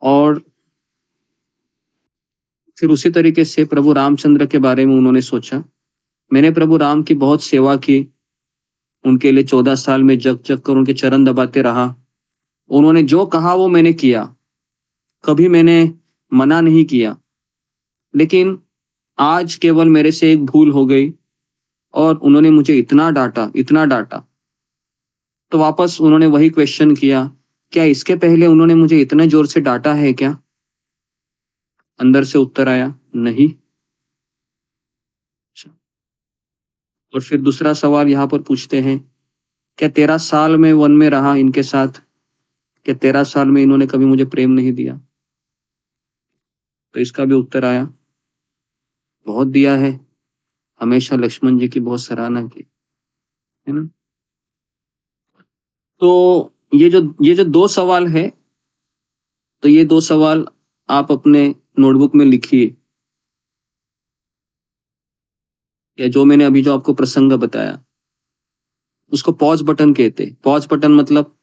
और फिर उसी तरीके से प्रभु रामचंद्र के बारे में उन्होंने सोचा। मैंने प्रभु राम की बहुत सेवा की, उनके लिए 14 साल में जग जग कर उनके चरण दबाते रहा। उन्होंने जो कहा वो मैंने किया, कभी मैंने मना नहीं किया। लेकिन आज केवल मेरे से एक भूल हो गई और उन्होंने मुझे इतना डांटा, इतना डांटा। तो वापस उन्होंने वही क्वेश्चन किया, क्या इसके पहले उन्होंने मुझे इतने जोर से डांटा है क्या? अंदर से उत्तर आया, नहीं। और फिर दूसरा सवाल यहाँ पर पूछते हैं, क्या 13 साल में वन में रहा इनके साथ, क्या 13 साल में इन्होंने कभी मुझे प्रेम नहीं दिया? तो इसका भी उत्तर आया, बहुत दिया है, हमेशा लक्ष्मण जी की बहुत सराहना की, है ना। तो ये जो 2 सवाल है, तो ये 2 सवाल आप अपने नोटबुक में लिखिए। या जो मैंने अभी जो आपको प्रसंग बताया, उसको पॉज बटन कहते हैं। पॉज बटन मतलब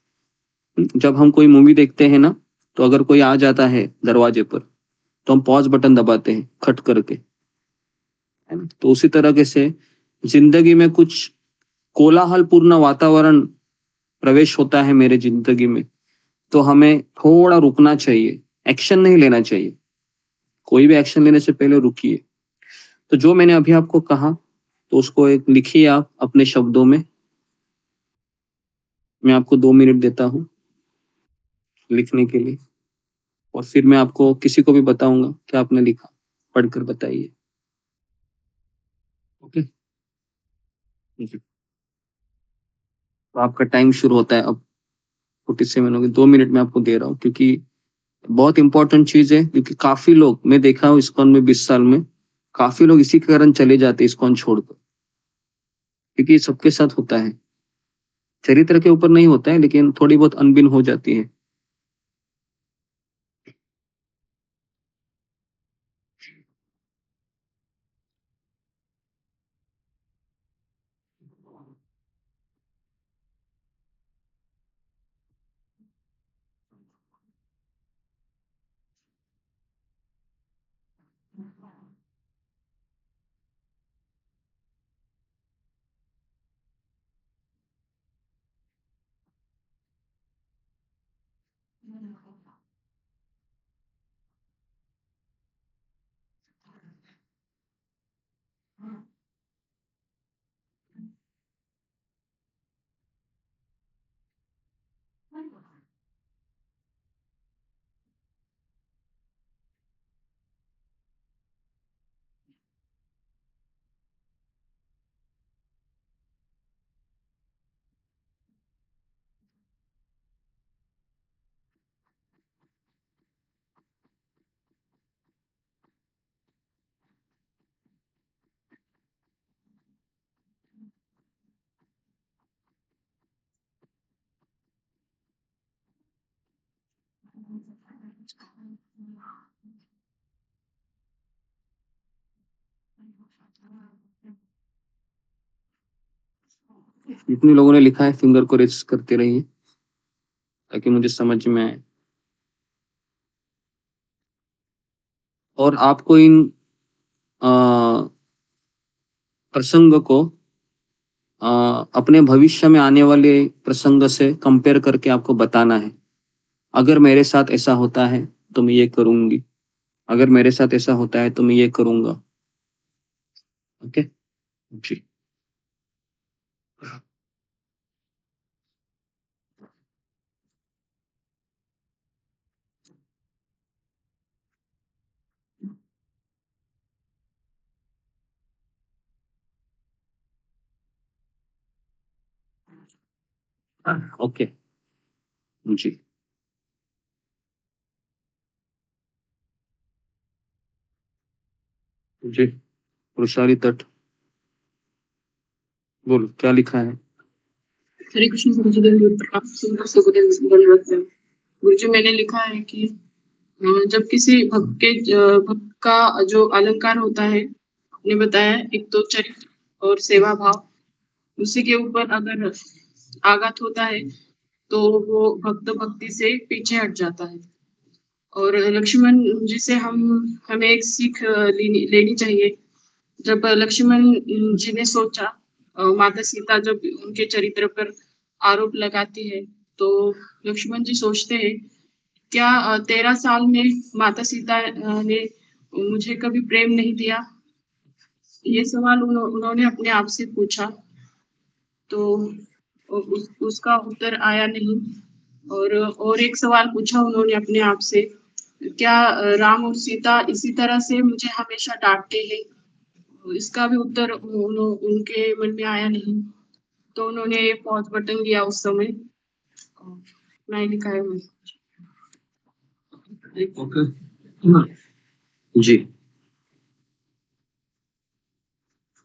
जब हम कोई मूवी देखते हैं ना, तो अगर कोई आ जाता है दरवाजे पर, तो हम पॉज बटन दबाते हैं खट करके, है ना। तो उसी तरीके से जिंदगी में कुछ कोलाहलपूर्ण वातावरण प्रवेश होता है मेरे जिंदगी में, तो हमें थोड़ा रुकना चाहिए, एक्शन नहीं लेना चाहिए। कोई भी एक्शन लेने से पहले रुकिए। तो जो मैंने अभी आपको कहा, तो उसको एक लिखिए आप अपने शब्दों में। मैं आपको 2 मिनट देता हूँ लिखने के लिए, और फिर मैं आपको किसी को भी बताऊंगा क्या आपने लिखा, पढ़कर बताइए। ओके जी। तो आपका टाइम शुरू होता है अब। 47 हो गए, 2 मिनट में आपको दे रहा हूँ, क्योंकि बहुत इंपॉर्टेंट चीज है। क्योंकि काफी लोग मैं देखा हूँ इस्कॉन में 20 साल में, काफी लोग इसी के कारण चले जाते हैं इस्कॉन छोड़कर, क्योंकि ये सबके साथ होता है। चरित्र के ऊपर नहीं होता है, लेकिन थोड़ी बहुत अनबिन हो जाती है। जितने लोगों ने लिखा है फिंगर को रेस करते रहिए, ताकि मुझे समझ में आए। और आपको इन अ, प्रसंग को अपने भविष्य में आने वाले प्रसंग से कंपेयर करके आपको बताना है। अगर मेरे साथ ऐसा होता है तो मैं ये करूंगी, अगर मेरे साथ ऐसा होता है तो मैं ये करूंगा। ओके जी। ओके जी। जी वृषाली तट बोलो क्या लिखा है। हरे कृष्ण गुरुजी दंडवत प्रणाम। सुखदेव दंडवत प्रणाम। गुरुजी मैंने लिखा है कि जब किसी भक्त का जो अलंकार होता है, आपने बताया एक तो चरित्र और सेवा भाव, उसी के ऊपर अगर आघात होता है तो वो भक्त भक्ति से पीछे हट जाता है। और लक्ष्मण जी से हमें एक सीख लेनी चाहिए। जब लक्ष्मण जी ने सोचा, माता सीता जब उनके चरित्र पर आरोप लगाती है, तो लक्ष्मण जी सोचते हैं क्या 13 साल में माता सीता ने मुझे कभी प्रेम नहीं दिया। ये सवाल उन्होंने अपने आप से पूछा, तो उसका उत्तर आया नहीं। और एक सवाल पूछा उन्होंने अपने आप से, क्या राम और सीता इसी तरह से मुझे हमेशा डांटते हैं। इसका भी उत्तर उनके मन में आया नहीं। तो उन्होंने पॉज बटन दिया उस समय। नहीं लिखा है ओके जी।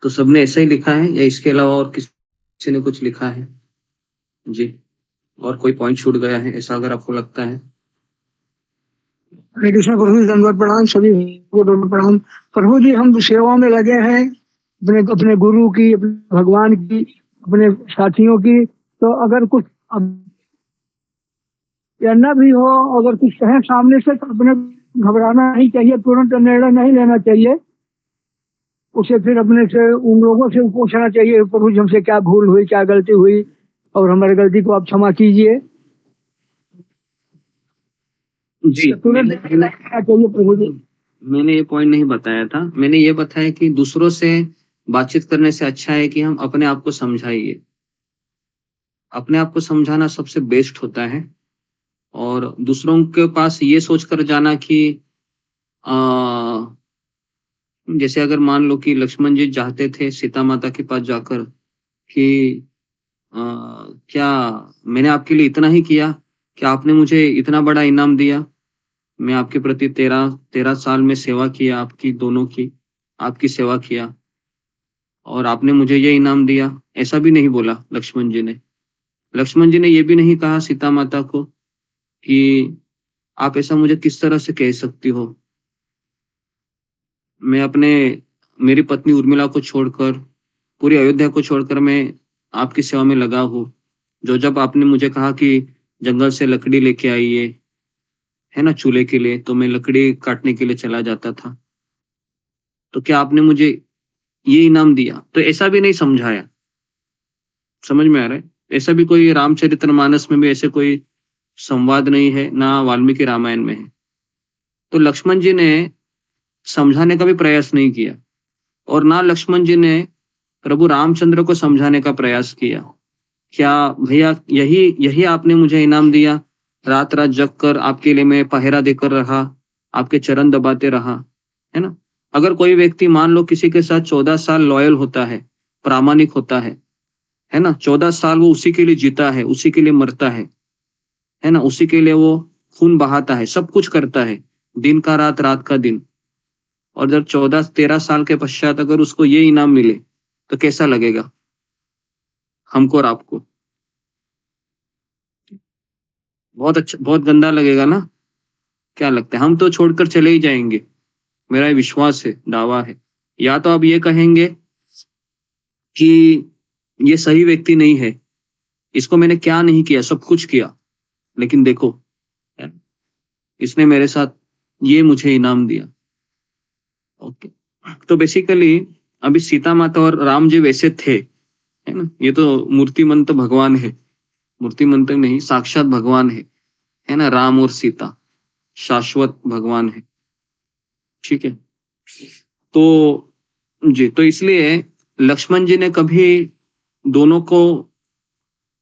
तो सबने ऐसा ही लिखा है या इसके अलावा और किसी ने कुछ लिखा है जी, और कोई पॉइंट छूट गया है ऐसा अगर आपको लगता है। हरे कृष्ण प्रभु जी दंडवत प्रणाम, सभी को दंडवत प्रणाम। प्रभु जी हम सेवा में लगे हैं, अपने गुरु की, अपने भगवान की, अपने साथियों की। तो अगर कुछ या न भी हो, अगर कुछ कहें सामने से, तो अपने घबराना नहीं चाहिए, तुरंत निर्णय नहीं लेना चाहिए। उसे फिर अपने से उन लोगों से पूछना चाहिए, प्रभु जी हमसे क्या भूल हुई, क्या गलती हुई, और हमारी गलती को आप क्षमा कीजिए। जी तुरंत चाहिए प्रभु जी। मैंने ये पॉइंट नहीं बताया था। मैंने ये बताया कि दूसरों से बातचीत करने से अच्छा है कि हम अपने आप को समझाइए। अपने आप को समझाना सबसे बेस्ट होता है। और दूसरों के पास ये सोचकर जाना कि जैसे अगर मान लो कि लक्ष्मण जी चाहते थे सीता माता के पास जाकर कि क्या मैंने आपके लिए इतना ही किया, क्या आपने मुझे इतना बड़ा इनाम दिया, मैं आपके प्रति 13 साल में सेवा किया, आपकी दोनों की, आपकी सेवा किया और आपने मुझे ये इनाम दिया। ऐसा भी नहीं बोला लक्ष्मण जी ने। लक्ष्मण जी ने ये भी नहीं कहा सीता माता को कि आप ऐसा मुझे किस तरह से कह सकती हो, मैं मेरी पत्नी उर्मिला को छोड़कर, पूरी अयोध्या को छोड़कर मैं आपकी सेवा में लगा हूँ। जब आपने मुझे कहा कि जंगल से लकड़ी लेके आइए, है ना, चूल्हे के लिए, तो मैं लकड़ी काटने के लिए चला जाता था। तो क्या आपने मुझे ये इनाम दिया? तो ऐसा भी नहीं समझाया। समझ में आ रहा है? ऐसा भी कोई रामचरितमानस में भी ऐसे कोई संवाद नहीं है, ना वाल्मीकि रामायण में है। तो लक्ष्मण जी ने समझाने का भी प्रयास नहीं किया और ना लक्ष्मण जी ने प्रभु रामचंद्र को समझाने का प्रयास किया। क्या भैया यही आपने मुझे इनाम दिया? रात रात जग कर आपके लिए मैं पहरा देकर रहा, आपके चरण दबाते रहा, है ना। अगर कोई व्यक्ति मान लो किसी के साथ 14 साल लॉयल होता है, प्रामाणिक होता है ना, 14 साल वो उसी के लिए जीता है, उसी के लिए मरता है ना, उसी के लिए वो खून बहाता है, सब कुछ करता है, दिन का रात, रात का दिन। और जब 14-13 साल के पश्चात अगर उसको ये इनाम मिले तो कैसा लगेगा हमको और आपको? बहुत अच्छा, बहुत गंदा लगेगा ना। क्या लगता है? हम तो छोड़कर चले ही जाएंगे, मेरा विश्वास है, दावा है। या तो आप ये कहेंगे कि ये सही व्यक्ति नहीं है, इसको मैंने क्या नहीं किया, सब कुछ किया, लेकिन देखो इसने मेरे साथ ये मुझे इनाम दिया। ओके, तो बेसिकली अभी सीता माता और राम जी वैसे थे, है ना। ये तो मूर्तिमंत भगवान है, मूर्तिमंत नहीं, साक्षात भगवान है ना। राम और सीता शाश्वत भगवान है, ठीक है। तो जी, तो इसलिए लक्ष्मण जी ने कभी दोनों को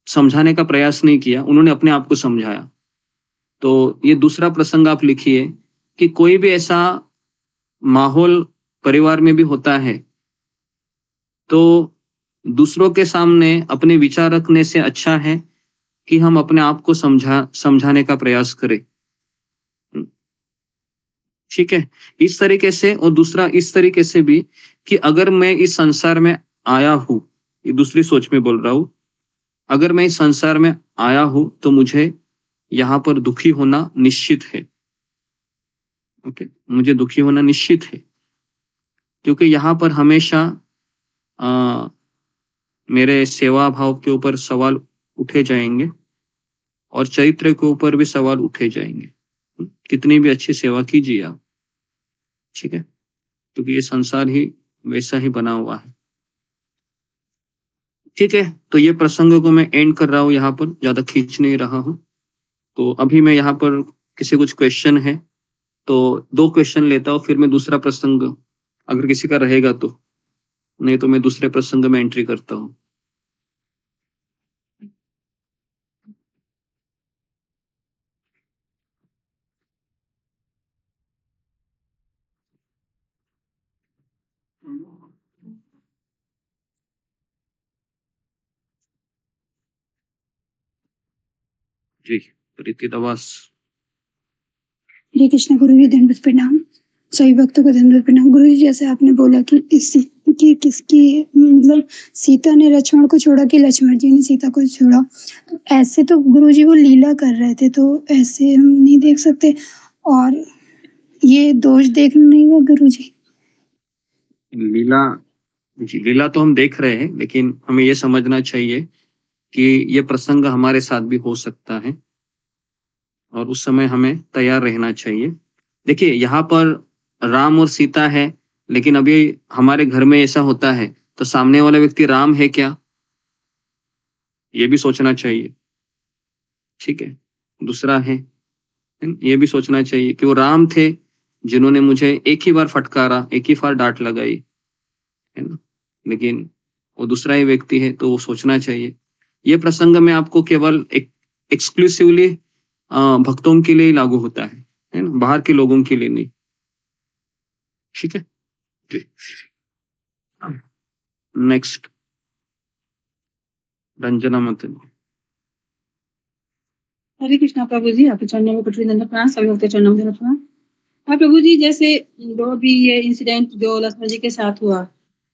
समझाने का प्रयास नहीं किया, उन्होंने अपने आप को समझाया। तो ये दूसरा प्रसंग आप लिखिए कि कोई भी ऐसा माहौल परिवार में भी होता है तो दूसरों के सामने अपने विचार रखने से अच्छा है कि हम अपने आप को समझाने का प्रयास करें। ठीक है, इस तरीके से। और दूसरा इस तरीके से भी कि अगर मैं इस संसार में आया हूं, ये दूसरी सोच में बोल रहा हूं, अगर मैं इस संसार में आया हूं तो मुझे यहाँ पर दुखी होना निश्चित है। ओके, मुझे दुखी होना निश्चित है, क्योंकि यहाँ पर हमेशा मेरे सेवा भाव के ऊपर सवाल उठे जाएंगे और चरित्र के ऊपर भी सवाल उठे जाएंगे। कितनी भी अच्छी सेवा कीजिए आप, ठीक है, क्योंकि ये संसार ही वैसा ही बना हुआ है। ठीक है, तो ये प्रसंग को मैं एंड कर रहा हूँ, यहाँ पर ज्यादा खींच नहीं रहा हूँ। तो अभी मैं यहाँ पर किसी कुछ क्वेश्चन है तो 2 क्वेश्चन लेता हूँ, फिर मैं दूसरा प्रसंग अगर किसी का रहेगा तो, नहीं तो मैं दूसरे प्रसंग में एंट्री करता हूँ। जी, प्रीति दवास। हरे कृष्ण गुरु जी, दंडवत प्रणाम। सभी भक्तों को दंडवत प्रणाम। गुरु जी, जैसे आपने बोला कि किसकी मतलब सीता ने लक्ष्मण को छोड़ा कि लक्ष्मण जी ने सीता को छोड़ा, तो ऐसे तो गुरु जी वो लीला कर रहे थे, तो ऐसे हम नहीं देख सकते और ये दोष देखना नहीं हुआ गुरु जी। लीला जी, लीला तो हम देख रहे हैं, लेकिन हमें ये समझना चाहिए कि ये प्रसंग हमारे साथ भी हो सकता है और उस समय हमें तैयार रहना चाहिए। देखिए, यहाँ पर राम और सीता है, लेकिन अभी हमारे घर में ऐसा होता है तो सामने वाला व्यक्ति राम है क्या, ये भी सोचना चाहिए। ठीक है, दूसरा है ये भी सोचना चाहिए कि वो राम थे जिन्होंने मुझे एक ही बार फटकारा, एक ही बार डांट लगाई, है ना, लेकिन वो दूसरा ही व्यक्ति है, तो वो सोचना चाहिए। ये प्रसंग में आपको केवल एक्सक्लूसिवली भक्तों के लिए ही लागू होता है ना, बाहर के लोगों के लिए नहीं। ठीक है, नेक्स्ट रंजना मतन। हरे कृष्णा प्रभु जी, आपके चरणों में कोटि दंडवत प्रणाम। सभी भक्त चरणों में दंडवत प्रणाम। हाँ प्रभु जी, जैसे जो भी ये इंसिडेंट जो लक्ष्मण जी के साथ हुआ,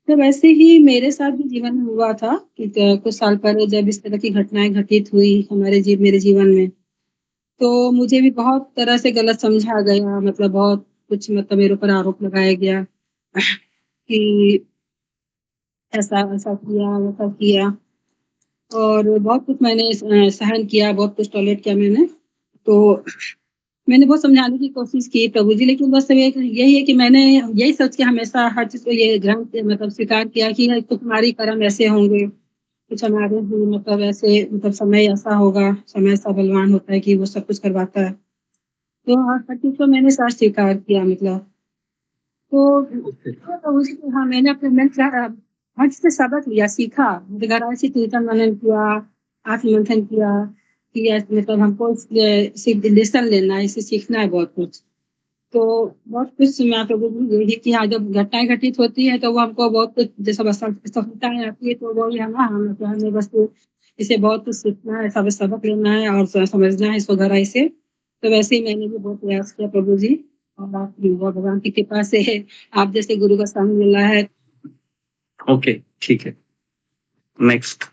तो वैसे ही मेरे साथ भी जीवन में हुआ था कि कुछ साल पहले जब इस तरह की घटनाएं घटित हुई मेरे जीवन में, तो मुझे भी बहुत तरह से गलत समझा गया, मतलब बहुत कुछ, मतलब मेरे ऊपर आरोप लगाया गया कि ऐसा ऐसा किया, वैसा किया, और बहुत कुछ मैंने सहन किया, बहुत कुछ टॉलरेट किया मैंने। तो मैंने बहुत समझाने की कोशिश की प्रभु जी, लेकिन बस यही है कि मैंने यही सोच के हमेशा हर चीज को ये ग्रहण मतलब स्वीकार किया कि तो तुम्हारी कर्म ऐसे होंगे, कुछ हमारे भी मतलब ऐसे, मतलब समय ऐसा होगा, समय ऐसा बलवान होता है कि वो सब कुछ करवाता है। तो हर चीज को मैंने साथ स्वीकार किया, मतलब तो प्रभु जी, हाँ मैंने अपने हर चीज से सबक लिया, सीखा, गहराई से कीर्तन मनन किया, आत्ममंथन किया कि मतलब हमको सिर्फ लेसन लेना है, इसे सीखना है बहुत कुछ। तो बहुत कुछ मैं प्रभु जी यही कि हाँ, जब घटनाएं घटित होती है तो वो हमको बहुत कुछ जैसा सफलताएं आती है, तो वो ही हमें हमें बस इसे बहुत कुछ सीखना है, सब सबक लेना है और समझना है इसको गहराई से। तो वैसे ही मैंने भी बहुत प्रयास किया प्रभु जी, और आप भगवान की कृपा से आप जैसे गुरु का संग मिला है। ओके, ठीक है, नेक्स्ट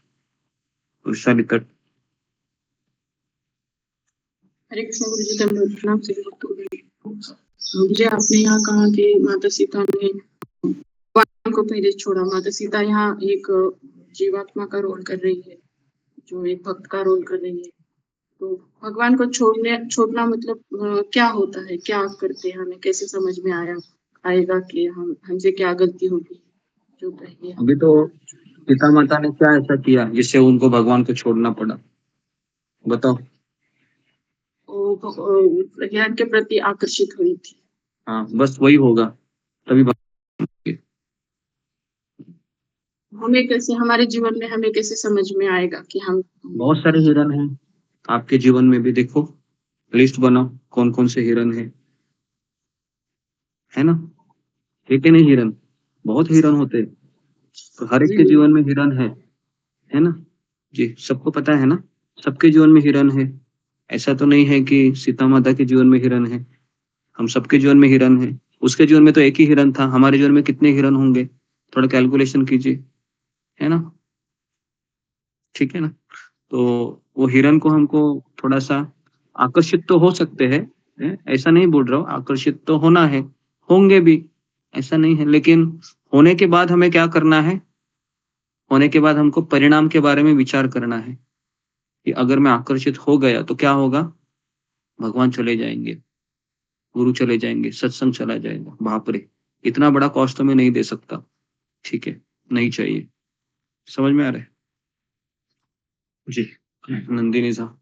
वैशाली तट। हरे कृष्ण गुरु जी, दंडवत प्रणाम। सभी भक्तों को मुझे आपने यहाँ कहा कि माता सीता ने भगवान को पहले छोड़ा। माता सीता यहाँ एक जीवात्मा का रोल कर रही है, जो एक भक्त का रोल कर रही है। तो भगवान को छोड़ना मतलब क्या होता है, क्या करते हैं, हमें कैसे समझ में आएगा कि हमसे क्या गलती होगी जो कहिए। अभी तो पिता माता ने क्या ऐसा किया जिससे उनको भगवान को छोड़ना पड़ा, बताओ। ज्ञान के प्रति आकर्षित हुई थी। हाँ, बस वही होगा तभी हमें कैसे, हमारे जीवन में हमें कैसे समझ में आएगा कि हम, बहुत सारे हिरन हैं आपके जीवन में भी, देखो लिस्ट बनाओ कौन कौन से हिरन है ना, ठीक है नहीं, हिरन बहुत हिरन होते हैं, तो हर एक के जीवन में हिरन है ना जी, सबको पता है ना। सबके जीवन में हिरन है, ऐसा तो नहीं है कि सीता माता के जीवन में हिरन है, हम सबके जीवन में हिरन है। उसके जीवन में तो एक ही हिरन था, हमारे जीवन में कितने हिरन होंगे, थोड़ा कैलकुलेशन कीजिए, है ना? ठीक है ना? तो वो हिरन को हमको थोड़ा सा आकर्षित तो हो सकते हैं, ऐसा नहीं बोल रहा हूँ, आकर्षित तो होना है, होंगे भी, ऐसा नहीं है, लेकिन होने के बाद हमें क्या करना है? होने के बाद हमको परिणाम के बारे में विचार करना है कि अगर मैं आकर्षित हो गया तो क्या होगा? भगवान चले जाएंगे, गुरु चले जाएंगे, सत्संग चला जाएगा। बाप रे, इतना बड़ा कॉस्ट तो मैं नहीं दे सकता। ठीक है, नहीं चाहिए। समझ में आ रहा है जी? नंदिनी साहब।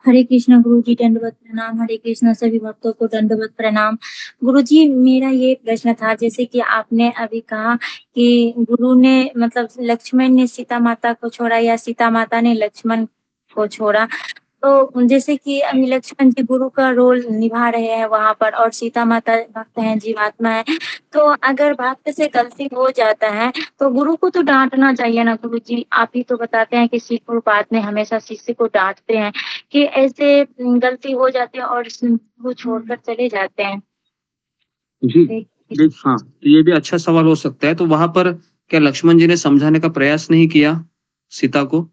हरे कृष्णा गुरु जी, दंडवत प्रणाम। हरे कृष्णा सभी भक्तों को दंडवत प्रणाम। गुरु जी, मेरा ये प्रश्न था, जैसे कि आपने अभी कहा कि गुरु ने मतलब लक्ष्मण ने सीता माता को छोड़ा या सीता माता ने लक्ष्मण को छोड़ा, तो जैसे कि अभी लक्ष्मण जी गुरु का रोल निभा रहे हैं वहां पर और सीता माता भक्त हैं, जीवात्मा है, तो अगर भक्त से गलती हो जाता है तो गुरु को तो डांटना चाहिए ना गुरु जी? आप ही तो बताते हैं कि श्री गुरुपाद में हमेशा शिष्य को डांटते हैं कि ऐसे गलती हो जाती है और वो छोड़कर चले जाते हैं। जी जी, हाँ, तो ये भी अच्छा सवाल हो सकता है। तो वहां पर क्या लक्ष्मण जी ने समझाने का प्रयास नहीं किया सीता को,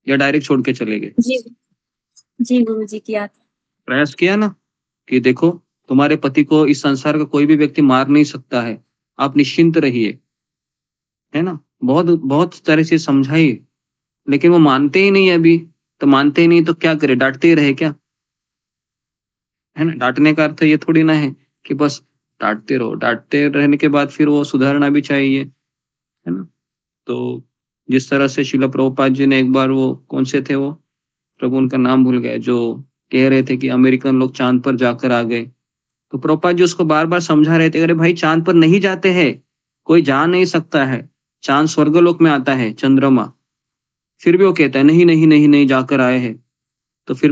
या डायरेक्ट छोड़ के चले गए? जी जी गुरु जी, किया था। प्रयास किया ना कि देखो, तुम्हारे पति को इस संसार का कोई भी व्यक्ति मार नहीं सकता है, आप निश्चिंत रहिए, है ना? बहुत बहुत तरह से समझाई, लेकिन वो मानते ही नहीं है अभी। तो मानते ही नहीं तो क्या करे, डांटते ही रहे क्या? है ना? डांटने का अर्थ ये थोड़ी ना है कि बस डांटते रहो, डांटते रहने के बाद फिर वो सुधारना भी चाहिए, है ना? तो जिस तरह से शिला प्रभुपाद जी ने एक बार, वो कौन से थे वो, प्रभु उनका नाम भूल गए, जो कह रहे थे कि अमेरिकन लोग चांद पर जाकर आ गए, तो प्रभुपाद जी उसको बार बार समझा रहे थे, अरे भाई चांद पर नहीं जाते हैं, कोई जा नहीं सकता है, चांद स्वर्गलोक में आता है, चंद्रमा। फिर भी वो कहता है नहीं नहीं नहीं नहीं, जाकर आए हैं। तो फिर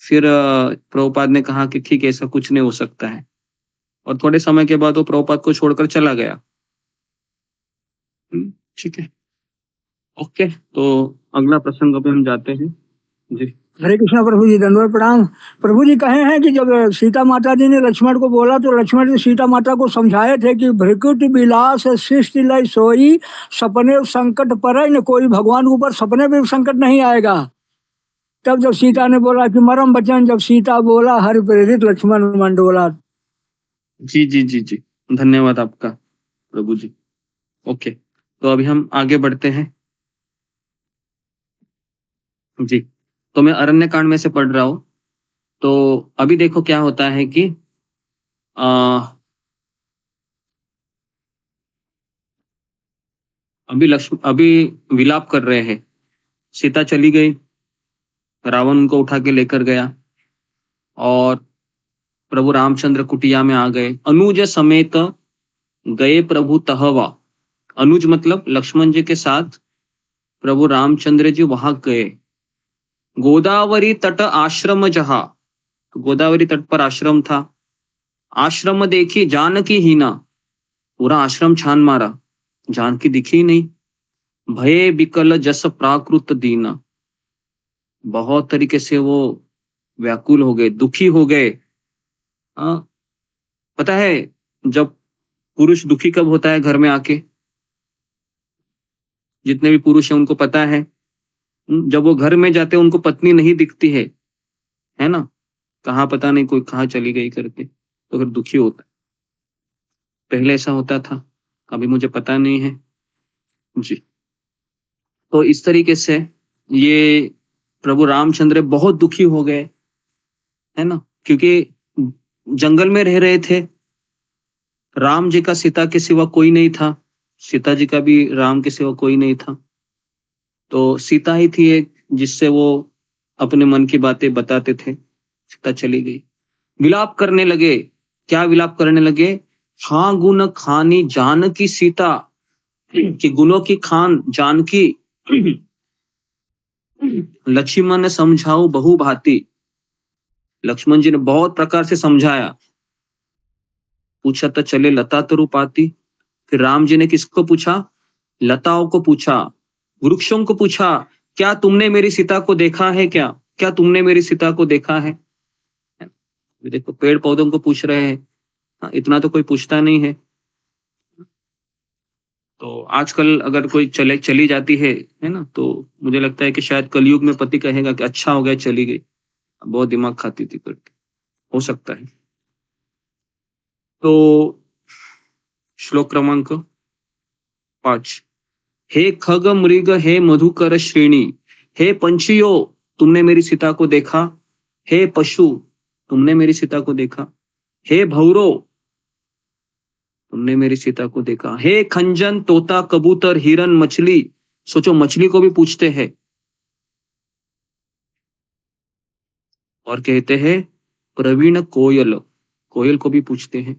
प्रभुपाद ने कहा कि ठीक है, ऐसा कुछ नहीं हो सकता है, और थोड़े समय के बाद वो प्रभुपाद को छोड़कर चला गया। ठीक है, ओके। तो अगला प्रसंग पे हम जाते हैं जी। हरे कृष्णा प्रभु जी, दंडवत प्रणाम। प्रभु जी कहे हैं कि जब सीता माता जी ने लक्ष्मण को बोला तो लक्ष्मण जी सीता माता को समझाए थे कि भ्रकुट विलास सृष्टि लय सोई, सपने संकट पर न कोई, भगवान के ऊपर सपने में भी संकट नहीं आएगा। तब जब सीता ने बोला कि मरम बचन जब सीता बोला, हरि प्रेरित लक्ष्मण मंडोला। जी जी जी जी, धन्यवाद आपका प्रभु जी। ओके, तो अभी हम आगे बढ़ते हैं जी। तो मैं अरण्य कांड में से पढ़ रहा हूं। तो अभी देखो क्या होता है कि अभी विलाप कर रहे हैं। सीता चली गई, रावण उनको उठा के लेकर गया, और प्रभु रामचंद्र कुटिया में आ गए। अनुज समेत गए प्रभु तहवा। अनुज मतलब लक्ष्मण जी के साथ प्रभु रामचंद्र जी वहां गए। गोदावरी तट आश्रम जहा, तो गोदावरी तट पर आश्रम था। आश्रम देखी जानकी हीना, पूरा आश्रम छान मारा, जानकी दिखी नहीं। भय विकल जस प्राकृत दीना, बहुत तरीके से वो व्याकुल हो गए, दुखी हो गए। पता है जब पुरुष दुखी कब होता है घर में आके? जितने भी पुरुष हैं उनको पता है, जब वो घर में जाते हैं उनको पत्नी नहीं दिखती है ना? कहाँ पता नहीं कोई कहाँ चली गई करके, तो फिर दुखी होता है। पहले ऐसा होता था, अभी मुझे पता नहीं है जी। तो इस तरीके से ये प्रभु रामचंद्र बहुत दुखी हो गए, है ना? क्योंकि जंगल में रह रहे थे, राम जी का सीता के सिवा कोई नहीं था, सीता जी का भी राम के सिवा कोई नहीं था। तो सीता ही थी एक जिससे वो अपने मन की बातें बताते थे। सीता चली गई, विलाप करने लगे। क्या विलाप करने लगे? हाँ गुण खानी जानकी सीता, कि गुणों की खान जानकी लक्ष्मण समझाओ बहु भांति। लक्ष्मण जी ने बहुत प्रकार से समझाया। पूछा तो चले लता तरु पाती, फिर राम जी ने किसको पूछा? लताओं को पूछा, वृक्षों को पूछा, क्या तुमने मेरी सीता को देखा है क्या? क्या तुमने मेरी सीता को देखा है? देखो पेड़ पौधों को पूछ रहे हैं, इतना तो कोई पूछता नहीं है। तो आजकल अगर कोई चली जाती है ना, तो मुझे लगता है कि शायद कलयुग में पति कहेगा कि अच्छा हो गया चली गई, बहुत दिमाग खाती थी करके, हो सकता है। तो श्लोक क्रमांक 5, हे खग मृग, हे मधुकर श्रेणी, हे पंछियों तुमने मेरी सीता को देखा, हे पशु तुमने मेरी सीता को देखा, हे भौरो तुमने मेरी सीता को देखा, हे खंजन, तोता, कबूतर, हिरन, मछली, सोचो मछली को भी पूछते हैं, और कहते हैं प्रवीण कोयल, कोयल को भी पूछते हैं।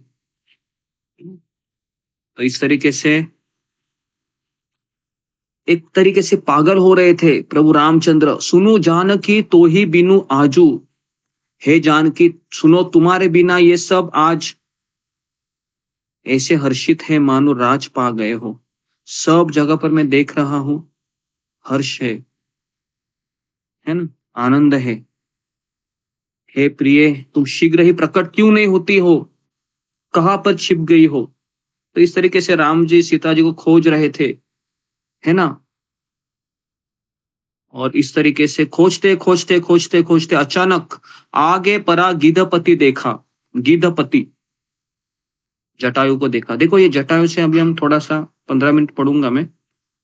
तो इस तरीके से एक तरीके से पागल हो रहे थे प्रभु रामचंद्र। सुनो जानकी तो ही बिनु आजू, हे जानकी सुनो तुम्हारे बिना ये सब आज ऐसे हर्षित है मानो राज पा गए हो। सब जगह पर मैं देख रहा हूं हर्ष है ना, आनंद है। हे प्रिय तुम शीघ्र ही प्रकट क्यों नहीं होती हो, कहां पर छिप गई हो? तो इस तरीके से राम जी सीता जी को खोज रहे थे, है ना। और इस तरीके से खोजते खोजते खोजते खोजते अचानक आगे परा गिद्धपति देखा। गिद्धपति जटायु को देखा। देखो ये जटायु से अभी हम थोड़ा सा 15 मिनट पढ़ूंगा मैं,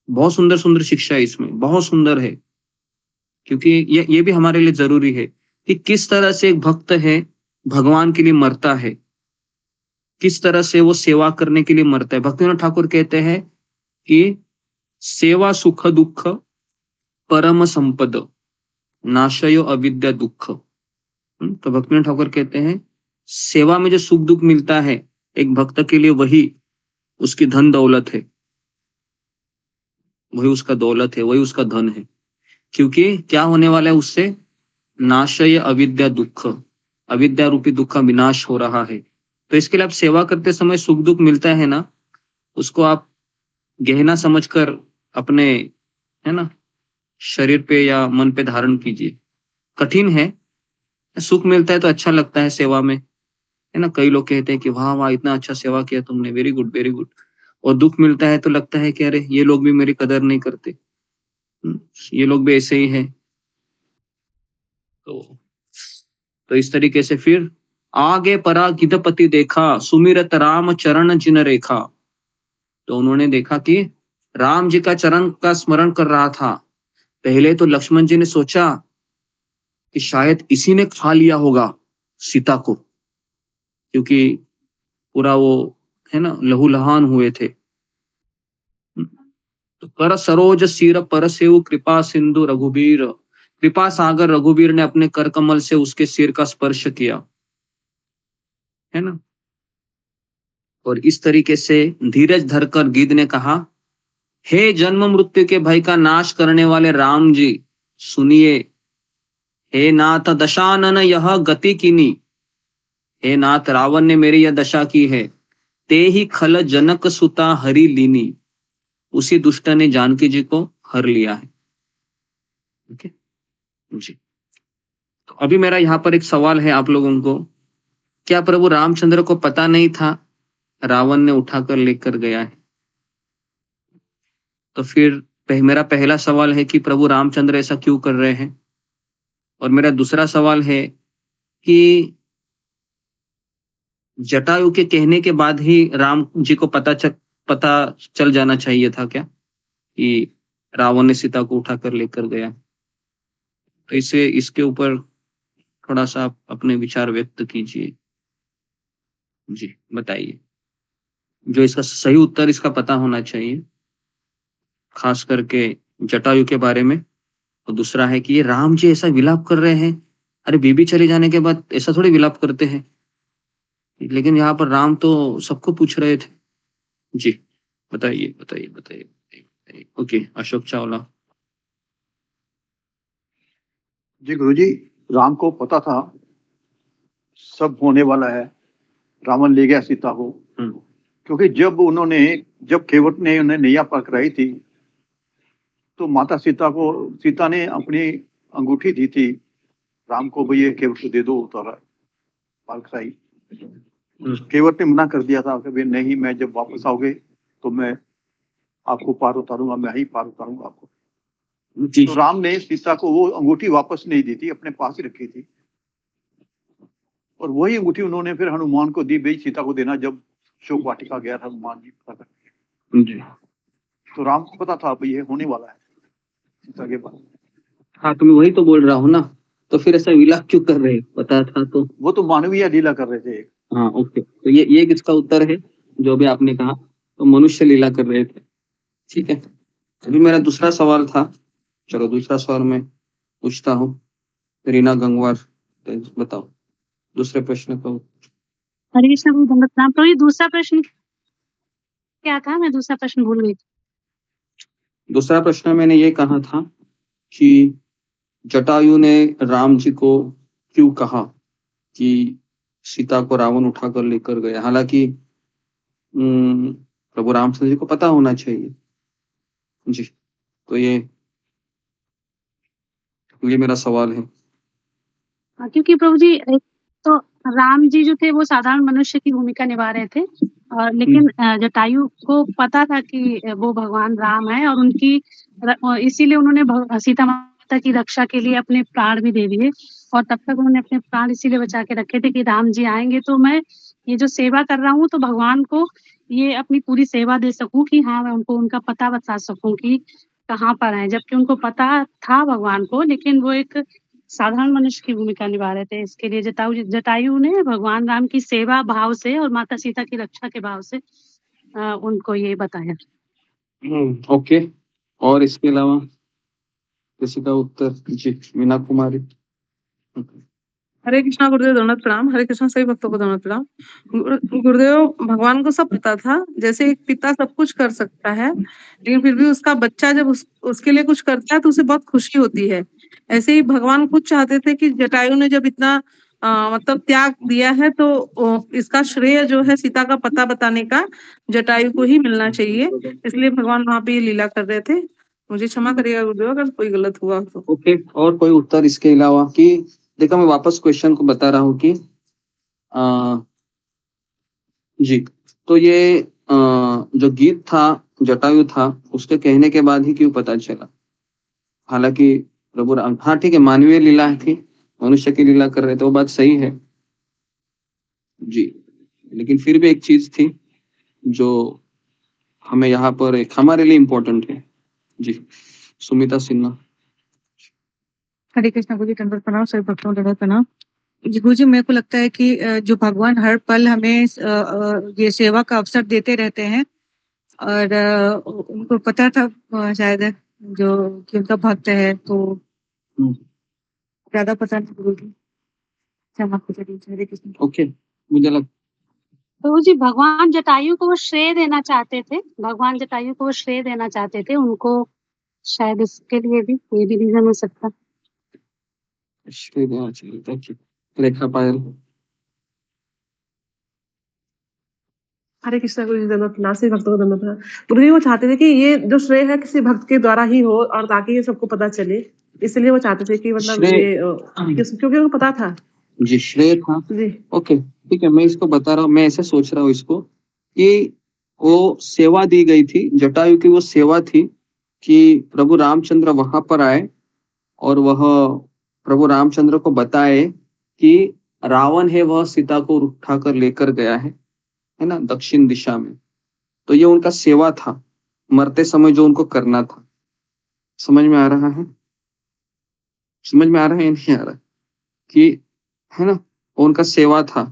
बहुत सुंदर सुंदर शिक्षा है इसमें, बहुत सुंदर है, क्योंकि ये भी हमारे लिए जरूरी है कि किस तरह से एक भक्त है भगवान के लिए मरता है, किस तरह से वो सेवा करने के लिए मरता है। भक्तिविनोद ठाकुर कहते हैं कि सेवा सुख दुख परम संपद नाशयो अविद्या दुख। तो भक्तिविनोद ठाकुर कहते हैं सेवा में जो सुख दुख मिलता है एक भक्त के लिए, वही उसकी धन दौलत है, वही उसका दौलत है, वही उसका धन है। क्योंकि क्या होने वाला है उससे? नाशय अविद्या दुख, अविद्या रूपी दुख का विनाश हो रहा है। तो इसके लिए आप सेवा करते समय सुख दुख मिलता है ना, उसको आप गहना समझकर अपने, है ना, शरीर पे या मन पे धारण कीजिए। कठिन है, सुख मिलता है तो अच्छा लगता है सेवा में, है ना। कई लोग कहते हैं कि वाह वाह इतना अच्छा सेवा किया तुमने, वेरी गुड वेरी गुड। और दुख मिलता है तो लगता है कि अरे ये लोग भी मेरी कदर नहीं करते, ये लोग भी ऐसे ही हैं। तो इस तरीके से फिर आगे परा गिद्धपति देखा, सुमिरत राम चरण जिन रेखा। तो उन्होंने देखा कि राम जी का चरण का स्मरण कर रहा था। पहले तो लक्ष्मण जी ने सोचा कि शायद इसी ने खा लिया होगा सीता को, क्योंकि पूरा वो, है ना, लहूलुहान हुए थे। तो कर सरोज सिर पर सेउ कृपा सिंधु रघुबीर, कृपा सागर रघुवीर ने अपने कर कमल से उसके सिर का स्पर्श किया, है ना। और इस तरीके से धीरज धरकर गिद्ध ने कहा, हे जन्म मृत्यु के भय का नाश करने वाले राम जी सुनिए, हे नाथ दशानन यह गति कीनी, हे नाथ रावण ने मेरी यह दशा की है, ते ही खल जनक सुता हरि लीनी, उसी दुष्ट ने जानकी जी को हर लिया है। ओके जी। तो अभी मेरा यहाँ पर एक सवाल है आप लोगों को, क्या प्रभु रामचंद्र को पता नहीं था रावण ने उठाकर लेकर गया है? तो फिर मेरा पहला सवाल है कि प्रभु रामचंद्र ऐसा क्यों कर रहे हैं? और मेरा दूसरा सवाल है कि जटायु के कहने के बाद ही राम जी को पता चल जाना चाहिए था क्या कि रावण ने सीता को उठाकर लेकर गया? तो इसके ऊपर थोड़ा सा आप अपने विचार व्यक्त कीजिए जी, बताइए। जो इसका सही उत्तर इसका पता होना चाहिए, खास करके जटायु के बारे में। और दूसरा है कि ये राम जी ऐसा विलाप कर रहे हैं, अरे बीबी चले जाने के बाद ऐसा थोड़ी विलाप करते हैं, लेकिन यहाँ पर राम तो सबको पूछ रहे थे जी। बताइए बताइए बताइए बताइए। ओके, अशोक चावला। जी गुरुजी, राम को पता था सब होने वाला है, रावण ले गया सीता को, क्योंकि जब केवट ने उन्हें नैया पकड़ाई थी तो माता सीता ने अपनी अंगूठी दी थी राम को, भाई ये केवट को दे दो उतारा पार कराई। केवट ने मना कर दिया था कि भाई नहीं, मैं जब वापस आओगे तो मैं आपको पार उतारूंगा, मैं ही पार उतारूंगा आपको। तो राम ने सीता को वो अंगूठी वापस नहीं दी थी, अपने पास ही रखी थी। और वही अंगूठी उन्होंने फिर हनुमान को दी, भाई सीता को देना, जब शोक वाटिका गया था हनुमान जी। तो राम को पता था भाई ये होने वाला है सीता के बाद। हाँ, तो मैं वही तो बोल रहा हूँ ना, तो फिर ऐसा विलाप क्यों कर रहे? पता था तो। वो तो मानवीय लीला कर रहे थे। हाँ, ओके, तो ये किसका उत्तर है जो भी आपने कहा? तो मनुष्य लीला कर रहे थे। ठीक है, अभी मेरा दूसरा सवाल था। चलो दूसरा सवाल मैं पूछता हूँ। रीना गंगवार, बताओ दूसरे प्रश्न का। हरे कृष्ण गुरु दंडवत प्रणाम। तो ये दूसरा प्रश्न क्या था? मैं दूसरा प्रश्न भूल गई। दूसरा प्रश्न मैंने ये कहा था कि जटायु ने राम जी को क्यों कहा कि सीता को रावण उठाकर लेकर गया, हालांकि प्रभु रामचंद्र जी को पता होना चाहिए जी। तो ये मेरा सवाल है। क्योंकि प्रभु जी, एक तो राम जी जो थे वो साधारण मनुष्य की भूमिका निभा रहे थे, और लेकिन जटायु को पता था कि वो भगवान राम है, और उनकी इसीलिए उन्होंने सीता माता की रक्षा के लिए अपने प्राण भी दे दिए। और तब तक उन्होंने अपने प्राण इसीलिए बचा के रखे थे कि राम जी आएंगे तो मैं ये जो सेवा कर रहा हूँ तो भगवान को ये अपनी पूरी सेवा दे सकूं कि हाँ, मैं उनको उनका पता बता सकूं कि कहाँ पर है, जबकि उनको पता था भगवान को, लेकिन वो एक साधारण मनुष्य की भूमिका निभा रहे थे। इसके लिए जटायु ने भगवान राम की सेवा भाव से और माता सीता की रक्षा के भाव से उनको ये बताया। ओके, और इसके अलावा किसी का उत्तर? जी, मीना कुमारी। हरे कृष्णा गुरुदेव, दंडवत प्रणाम। हरे कृष्णा सभी भक्तों को दंडवत प्रणाम। गुरुदेव, भगवान को सब पता था, जैसे एक पिता सब कुछ कर सकता है, लेकिन फिर भी उसका बच्चा जब उसके लिए कुछ करता है तो उसे बहुत खुशी होती है। ऐसे ही भगवान खुद चाहते थे कि जटायु ने जब इतना मतलब त्याग दिया है तो इसका श्रेय जो है सीता का पता बताने का जटायु को ही मिलना चाहिए, इसलिए भगवान वहां पे ये लीला कर रहे थे। मुझे क्षमा करिएगा गुरुदेव अगर कोई गलत हुआ तो। ओके, और कोई उत्तर इसके अलावा? कि देखो, मैं वापस क्वेश्चन को बता रहा हूँ कि जी, तो ये जो गीत था जटायु था, उसके कहने के बाद ही क्यों पता चला? हालांकि प्रभु राम, हाँ ठीक है, मानवीय लीला थी, मनुष्य की लीला कर रहे थे, वो बात सही है जी, लेकिन फिर भी एक चीज थी जो हमें यहाँ पर एक हमारे लिए इम्पोर्टेंट है जी। सुमिता सिन्हा। हरे कृष्णा गुरु जी, दंडवत प्रणाम सभी भक्तों को दंडवत प्रणाम। गुरु जी, मेरे को लगता है कि जो भगवान हर पल हमें ये सेवा का अवसर देते रहते हैं, और उनको पता था शायद जो कि उनका भक्त है, तो ज्यादा पता नहीं गुरु जी, क्षमा कीजिए। हरे कृष्ण। ओके, मुझे लग तो जी भगवान जटायु को वो श्रेय देना चाहते थे, भगवान जटायु को वो श्रेय देना चाहते थे उनको, शायद इसके लिए भी ये भी रीजन हो सकता। श्रेय देना चाहिए। Thank you. रेखा पायल। हरे कृष्णा गुरु जी, दंडवत प्रणाम सभी भक्तों को दंडवत प्रणाम। गुरु जी, वो चाहते थे कि ये जो श्रेय है किसी भक्त के द्वारा ही हो, और ताकि ये सबको पता चले, इसलिए वो चाहते थे कि मतलब ये क्योंकि उनको पता था जी, श्रेय था जी। ओके, ठीक है, मैं इसको बता रहा हूँ, मैं ऐसे सोच रहा हूँ इसको कि वो सेवा दी गई थी, जटायु की वो सेवा थी कि प्रभु रामचंद्र वहां पर आए और वह प्रभु रामचंद्र को बताए कि रावण है वह सीता को उठाकर लेकर गया है ना, दक्षिण दिशा में। तो ये उनका सेवा था, मरते समय जो उनको करना था। समझ में आ रहा है? समझ में आ रहा है या नहीं आ रहा? कि है ना, उनका सेवा था,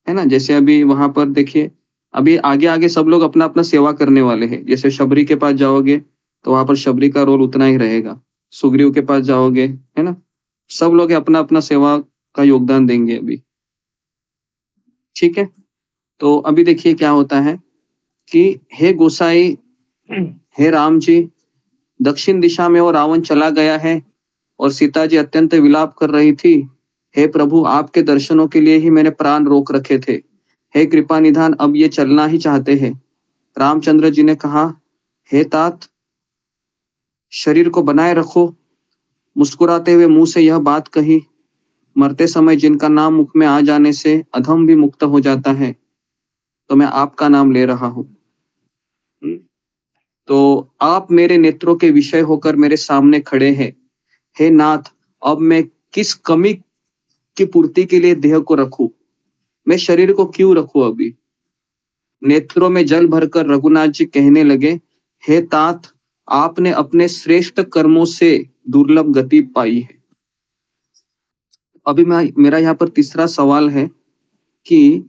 है ना। जैसे अभी वहां पर देखिए, अभी आगे आगे सब लोग अपना अपना सेवा करने वाले हैं। जैसे शबरी के पास जाओगे तो वहां पर शबरी का रोल उतना ही रहेगा, सुग्रीव के पास जाओगे, है ना, सब लोग अपना अपना सेवा का योगदान देंगे अभी। ठीक है, तो अभी देखिए क्या होता है कि हे गोसाई, हे राम जी, दक्षिण दिशा में वो रावण चला गया है और सीता जी अत्यंत विलाप कर रही थी। हे प्रभु, आपके दर्शनों के लिए ही मैंने प्राण रोक रखे थे, हे कृपा निधान, अब ये चलना ही चाहते हैं। रामचंद्र जी ने कहा, हे तात, शरीर को बनाए रखो। मुस्कुराते हुए मुंह से यह बात कही, मरते समय जिनका नाम मुख में आ जाने से अधम भी मुक्त हो जाता है, तो मैं आपका नाम ले रहा हूं। तो आप मेरे नेत्रों के विषय होकर मेरे सामने खड़े हैं। हे नाथ, अब मैं किस कमी की पूर्ति के लिए देह को रखूं? मैं शरीर को क्यों रखूं? अभी नेत्रों में जल भरकर रघुनाथ जी कहने लगे, हे तात, आपने अपने श्रेष्ठ कर्मों से दुर्लभ गति पाई है। अभी मेरा यहाँ पर तीसरा सवाल है कि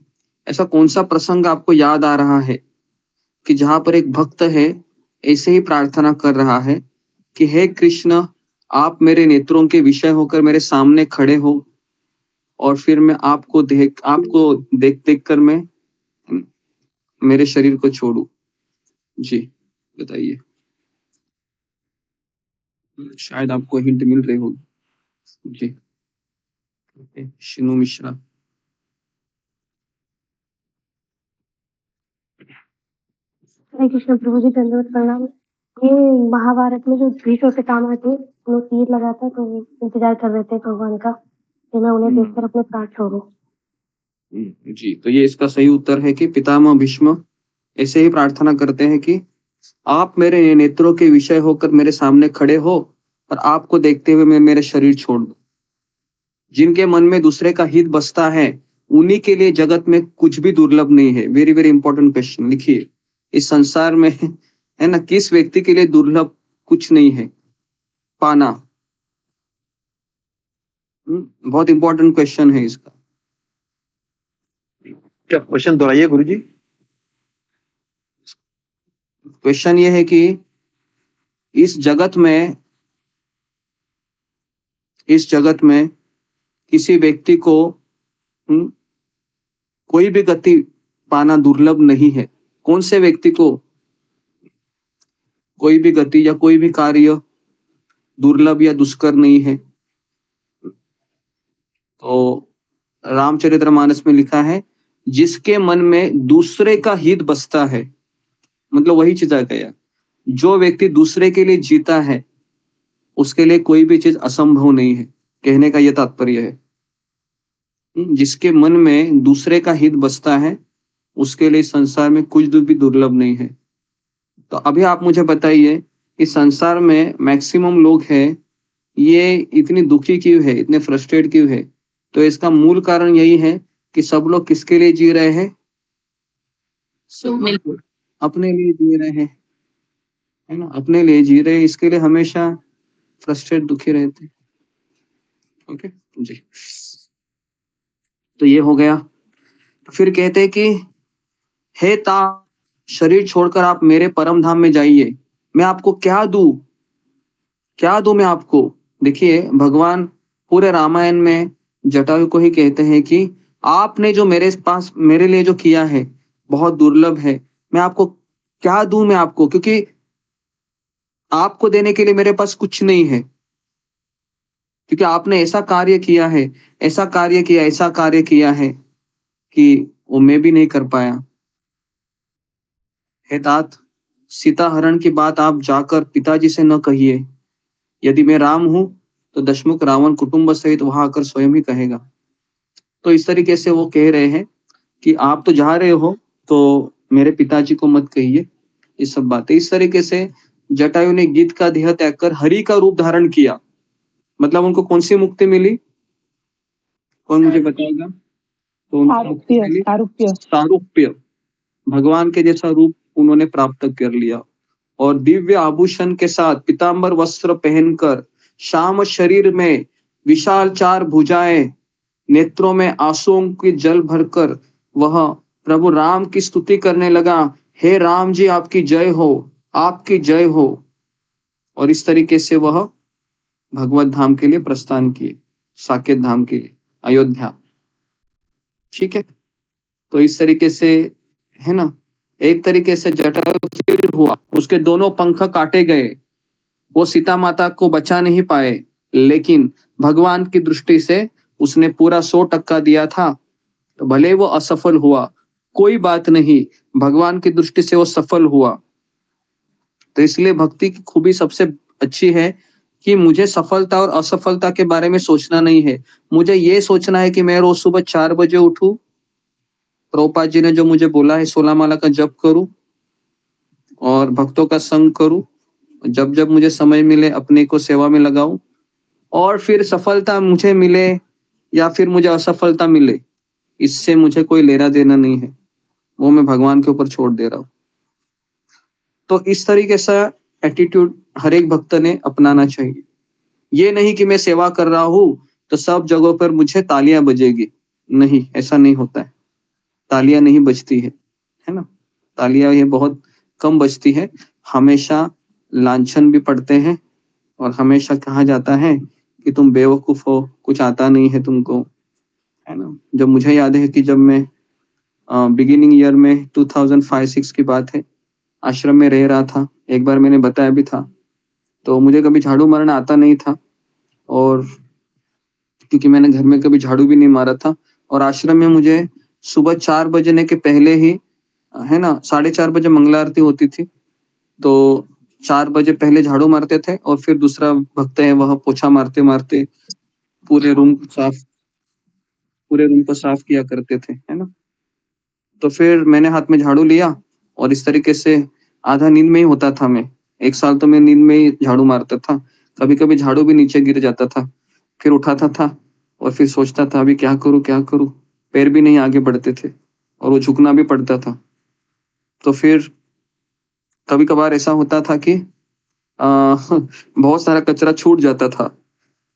ऐसा कौन सा प्रसंग आपको याद आ रहा है कि जहां पर एक भक्त है ऐसे ही प्रार्थना कर रहा है कि हे कृष्ण, आप मेरे नेत्रों के विषय होकर मेरे सामने खड़े हो और फिर मैं आपको देख देख कर मैं मेरे शरीर को छोड़ू। जी बताइए, शायद आपको हिंट मिल रही होगी। जी शिनू मिश्रा। हरे कृष्ण प्रभु जी, दंडवत प्रणाम। ये महाभारत में जो भीष्म पितामह थे, उन्हें तीर लगा था तो वो इंतजार कर रहे थे भगवान का कि मैं उन्हें देखकर अपने प्राण छोड़ूं। जी, तो ये इसका सही उत्तर है कि पितामह भीष्म ऐसे ही प्रार्थना करते हैं कि आप मेरे नेत्रों के विषय होकर मेरे सामने खड़े हो और आपको देखते हुए मैं मेरे शरीर छोड़ दूं। जिनके मन में दूसरे का हित बसता है, उन्हीं के लिए जगत में कुछ भी दुर्लभ नहीं है। वेरी वेरी इंपॉर्टेंट क्वेश्चन लिखिए, इस संसार में है ना, किस व्यक्ति के लिए दुर्लभ कुछ नहीं है पाना? बहुत इंपॉर्टेंट क्वेश्चन है इसका। क्या क्वेश्चन दोहराइए गुरुजी। क्वेश्चन ये है कि इस जगत में किसी व्यक्ति को कोई भी गति पाना दुर्लभ नहीं है। कौन से व्यक्ति को कोई भी गति या कोई भी कार्य दुर्लभ या दुष्कर नहीं है? तो रामचरितमानस में लिखा है, जिसके मन में दूसरे का हित बसता है, मतलब वही चीज आ गया। जो व्यक्ति दूसरे के लिए जीता है उसके लिए कोई भी चीज असंभव नहीं है, कहने का यह तात्पर्य है। जिसके मन में दूसरे का हित बसता है उसके लिए संसार में कुछ भी दुर्लभ नहीं है। तो अभी आप मुझे बताइए, इस संसार में मैक्सिमम लोग हैं, ये इतनी दुखी क्यों है, इतने फ्रस्ट्रेट क्यों है? तो इसका मूल कारण यही है कि सब लोग किसके लिए जी रहे हैं? अपने लिए जी रहे हैं, है ना, अपने लिए जी रहे हैं, इसके लिए हमेशा फ्रस्ट्रेट दुखी रहते। ओके जी, तो ये हो गया। फिर कहते हैं कि हे ता, शरीर छोड़कर आप मेरे परम धाम में जाइए, मैं आपको क्या दूं? क्या दूं मैं आपको? देखिए, भगवान पूरे रामायण में जटायु को ही कहते हैं कि आपने जो मेरे लिए जो किया है बहुत दुर्लभ है, मैं आपको क्या दूं मैं आपको? क्योंकि आपको देने के लिए मेरे पास कुछ नहीं है, क्योंकि आपने ऐसा कार्य किया है कि वो मैं भी नहीं कर पाया। हे तात, सीता हरण की बात आप जाकर पिताजी से न कहिए। यदि मैं राम हूं तो दशमुख रावण कुटुंब सहित वहां आकर स्वयं ही कहेगा। तो इस तरीके से वो कह रहे हैं कि आप तो जा रहे हो तो मेरे पिताजी को मत कहिए ये सब बातें। इस तरीके से जटायु ने गीत का देह त्याग कर हरि का रूप धारण किया। मतलब उनको कौन सी मुक्ति मिली? कौन मुझे बताएगा? तो उनको मुक्ति मिली सारूप्य, भगवान के जैसा रूप उन्होंने प्राप्त कर लिया। और दिव्य आभूषण के साथ पीतांबर वस्त्र पहनकर, श्याम शरीर में विशाल 4 भुजाएं, नेत्रों में आंसुओं की जल भरकर वह प्रभु राम की स्तुति करने लगा, हे राम जी आपकी जय हो, आपकी जय हो। और इस तरीके से वह भगवत धाम के लिए प्रस्थान किए, साकेत धाम के लिए, अयोध्या। ठीक है, तो इस तरीके से है ना, एक तरीके से जटायु तीर हुआ, उसके दोनों पंख काटे गए, वो सीता माता को बचा नहीं पाए, लेकिन भगवान की दृष्टि से उसने पूरा 100% दिया था। तो भले वो असफल हुआ कोई बात नहीं, भगवान की दृष्टि से वो सफल हुआ। तो इसलिए भक्ति की खूबी सबसे अच्छी है कि मुझे सफलता और असफलता के बारे में सोचना नहीं है। मुझे ये सोचना है कि मैं रोज सुबह 4 बजे उठूं, प्रभुपाद जी ने जो मुझे बोला है 16 माला का जप करूं और भक्तों का संग करूं, जब जब मुझे समय मिले अपने को सेवा में लगाऊं, और फिर सफलता मुझे मिले या फिर मुझे असफलता मिले, इससे मुझे कोई लेना देना नहीं है, वो मैं भगवान के ऊपर छोड़ दे रहा हूं। तो इस तरीके से एटीट्यूड हर एक भक्त ने अपनाना चाहिए। ये नहीं कि मैं सेवा कर रहा हूं तो सब जगहों पर मुझे तालियां बजेगी, नहीं, ऐसा नहीं होता है। तालियां नहीं बजती है ना, तालियां ये बहुत कम बजती है। हमेशा लांछन भी पड़ते हैं और हमेशा कहा जाता है कि तुम बेवकूफ हो, कुछ आता नहीं है तुमको, है ना। जब मुझे याद है कि जब मैं बिगिनिंग ईयर में 2005-6 की बात है, आश्रम में रह रहा था, एक बार मैंने बताया भी था, तो मुझे कभी झाड़ू मारना आता नहीं था, और क्योंकि मैंने घर में कभी झाड़ू भी नहीं मारा था, और आश्रम में मुझे सुबह 4 बजने के पहले ही, है ना, 4:30 बजे मंगला आरती होती थी, तो 4 बजे पहले झाड़ू मारते थे और फिर दूसरा भक्त है वह पोछा मारते मारते पूरे रूम को साफ किया करते थे, है ना। तो फिर मैंने हाथ में झाड़ू लिया और इस तरीके से आधा नींद में ही होता था मैं। 1 साल तो मैं नींद में ही झाड़ू मारता था, कभी कभी झाड़ू भी नीचे गिर जाता था, फिर उठाता था और फिर सोचता था अभी क्या करूं, पैर भी नहीं आगे बढ़ते थे और वो झुकना भी पड़ता था। तो फिर कभी कभार ऐसा होता था कि बहुत सारा कचरा छूट जाता था।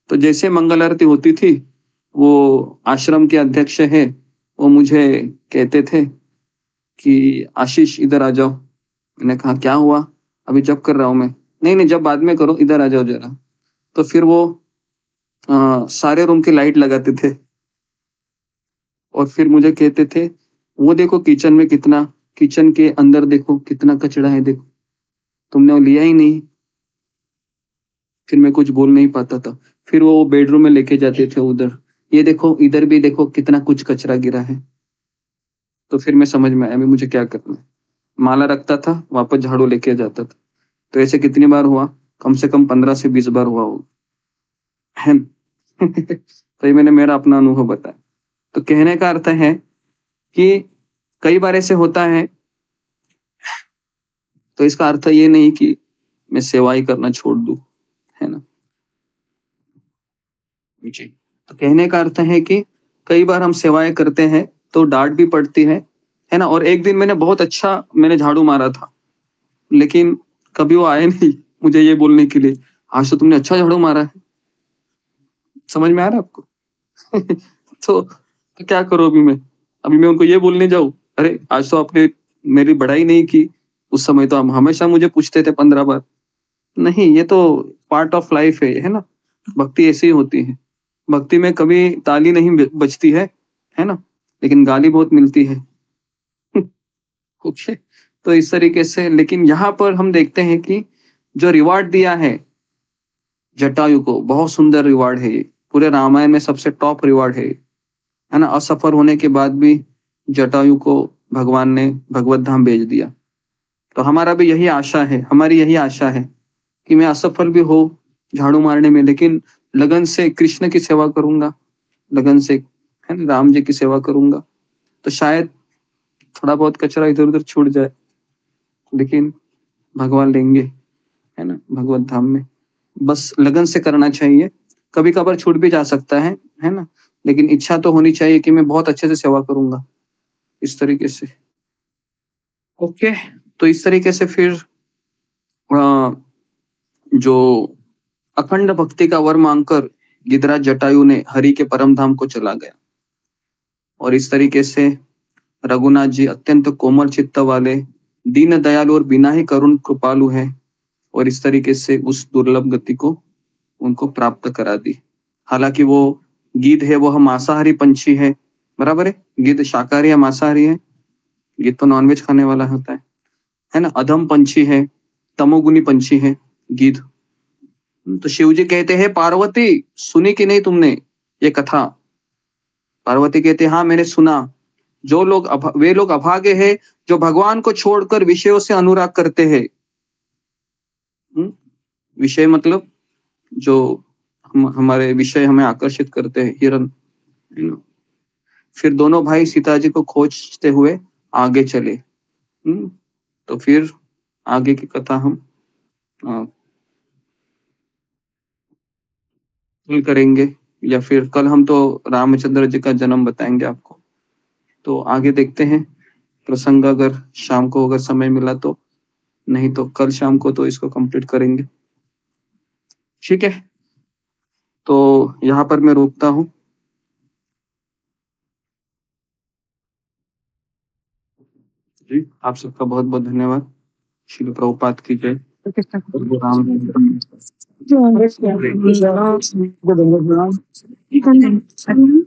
तो जैसे मंगल आरती होती थी, वो आश्रम के अध्यक्ष है, वो मुझे कहते थे कि आशीष इधर आ जाओ। मैंने कहा क्या हुआ, अभी जब कर रहा हूं मैं। नहीं, जब बाद में करो, इधर आ जाओ जरा। तो फिर वो सारे रूम की लाइट लगाते थे और फिर मुझे कहते थे वो देखो किचन के अंदर देखो कितना कचरा है, देखो तुमने वो लिया ही नहीं। फिर मैं कुछ बोल नहीं पाता था। फिर वो बेडरूम में लेके जाते थे, उधर ये देखो, इधर भी देखो कितना कुछ कचरा गिरा है। तो फिर मैं समझ में आया अभी मुझे क्या करना है। माला रखता था, वापस झाड़ू लेके जाता था। तो ऐसे कितनी बार हुआ, कम से कम 15 से 20 बार हुआ हो, है तो ये मैंने मेरा अपना अनुभव बताया। तो कहने का अर्थ है कि कई बार ऐसे होता है, तो इसका अर्थ ये नहीं कि मैं सेवा ही करना छोड़ दूं, है ना जी। तो कहने का अर्थ है कि कई बार हम सेवाएं करते हैं तो डांट भी पड़ती है ना। और एक दिन मैंने झाड़ू मारा था, लेकिन कभी वो आए नहीं मुझे ये बोलने के लिए आज तो तुमने अच्छा झाड़ू मारा है। समझ में आ रहा है आपको तो क्या करो अभी मैं उनको ये बोलने जाऊं, अरे आज तो आपने मेरी बड़ाई नहीं की, उस समय तो हम हमेशा मुझे पूछते थे 15 बार। नहीं, ये तो पार्ट ऑफ लाइफ है ना। भक्ति ऐसी ही होती है। भक्ति में कभी ताली नहीं बजती है ना, लेकिन गाली बहुत मिलती है ओके। तो इस तरीके से, लेकिन यहाँ पर हम देखते हैं कि जो रिवार्ड दिया है जटायु को, बहुत सुंदर रिवार्ड है ये। पूरे रामायण में सबसे टॉप रिवार्ड है ना। असफल होने के बाद भी जटायु को भगवान ने भगवत धाम भेज दिया। तो हमारी यही आशा है कि मैं असफल भी हो झाड़ू मारने में, लेकिन लगन से कृष्ण की सेवा करूंगा, लगन से, है ना, राम जी की सेवा करूंगा, तो शायद थोड़ा बहुत कचरा इधर उधर छूट जाए, लेकिन भगवान लेंगे, है ना, भगवत धाम में। बस लगन से करना चाहिए। कभी कभार छूट भी जा सकता है ना, लेकिन इच्छा तो होनी चाहिए कि मैं बहुत अच्छे से सेवा करूंगा, इस तरीके से। ओके, तो इस तरीके से फिर जो अखंड भक्ति का वर मांगकर गिरिराज जटायु ने हरि के परम धाम को चला गया। और इस तरीके से रघुनाथ जी अत्यंत कोमल चित्त वाले, दीन दयालु और बिना ही करुण कृपालु है, और इस तरीके से उस दुर्लभ गति को उनको प्राप्त करा दी। हालांकि वो गिद्ध है, वह मांसाहारी पंछी है, बराबर है। गिद्ध शाकाहारी या मांसाहारी है? गिद्ध तो नॉनवेज खाने वाला होता है ना। अधम पंछी है, तमोगुनी पंछी है गिद्ध। तो शिव जी कहते हैं पार्वती सुनी कि नहीं तुमने ये कथा? पार्वती कहते हाँ मैंने सुना, वे लोग अभागे हैं जो भगवान को छोड़कर विषयों से अनुराग करते हैं। विषय मतलब जो हमारे विषय हमें आकर्षित करते हैं, हिरन। फिर दोनों भाई सीता जी को खोजते हुए आगे चले। तो फिर आगे की कथा हम कल करेंगे, या फिर कल हम तो रामचंद्र जी का जन्म बताएंगे आपको। तो आगे देखते हैं प्रसंग, अगर शाम को अगर समय मिला तो, नहीं तो कल शाम को तो इसको कंप्लीट करेंगे। ठीक है, तो यहाँ पर मैं रोकता हूँ। जी, आप सबका बहुत बहुत धन्यवाद। श्री प्रभुपाद की जय। प्रणाम।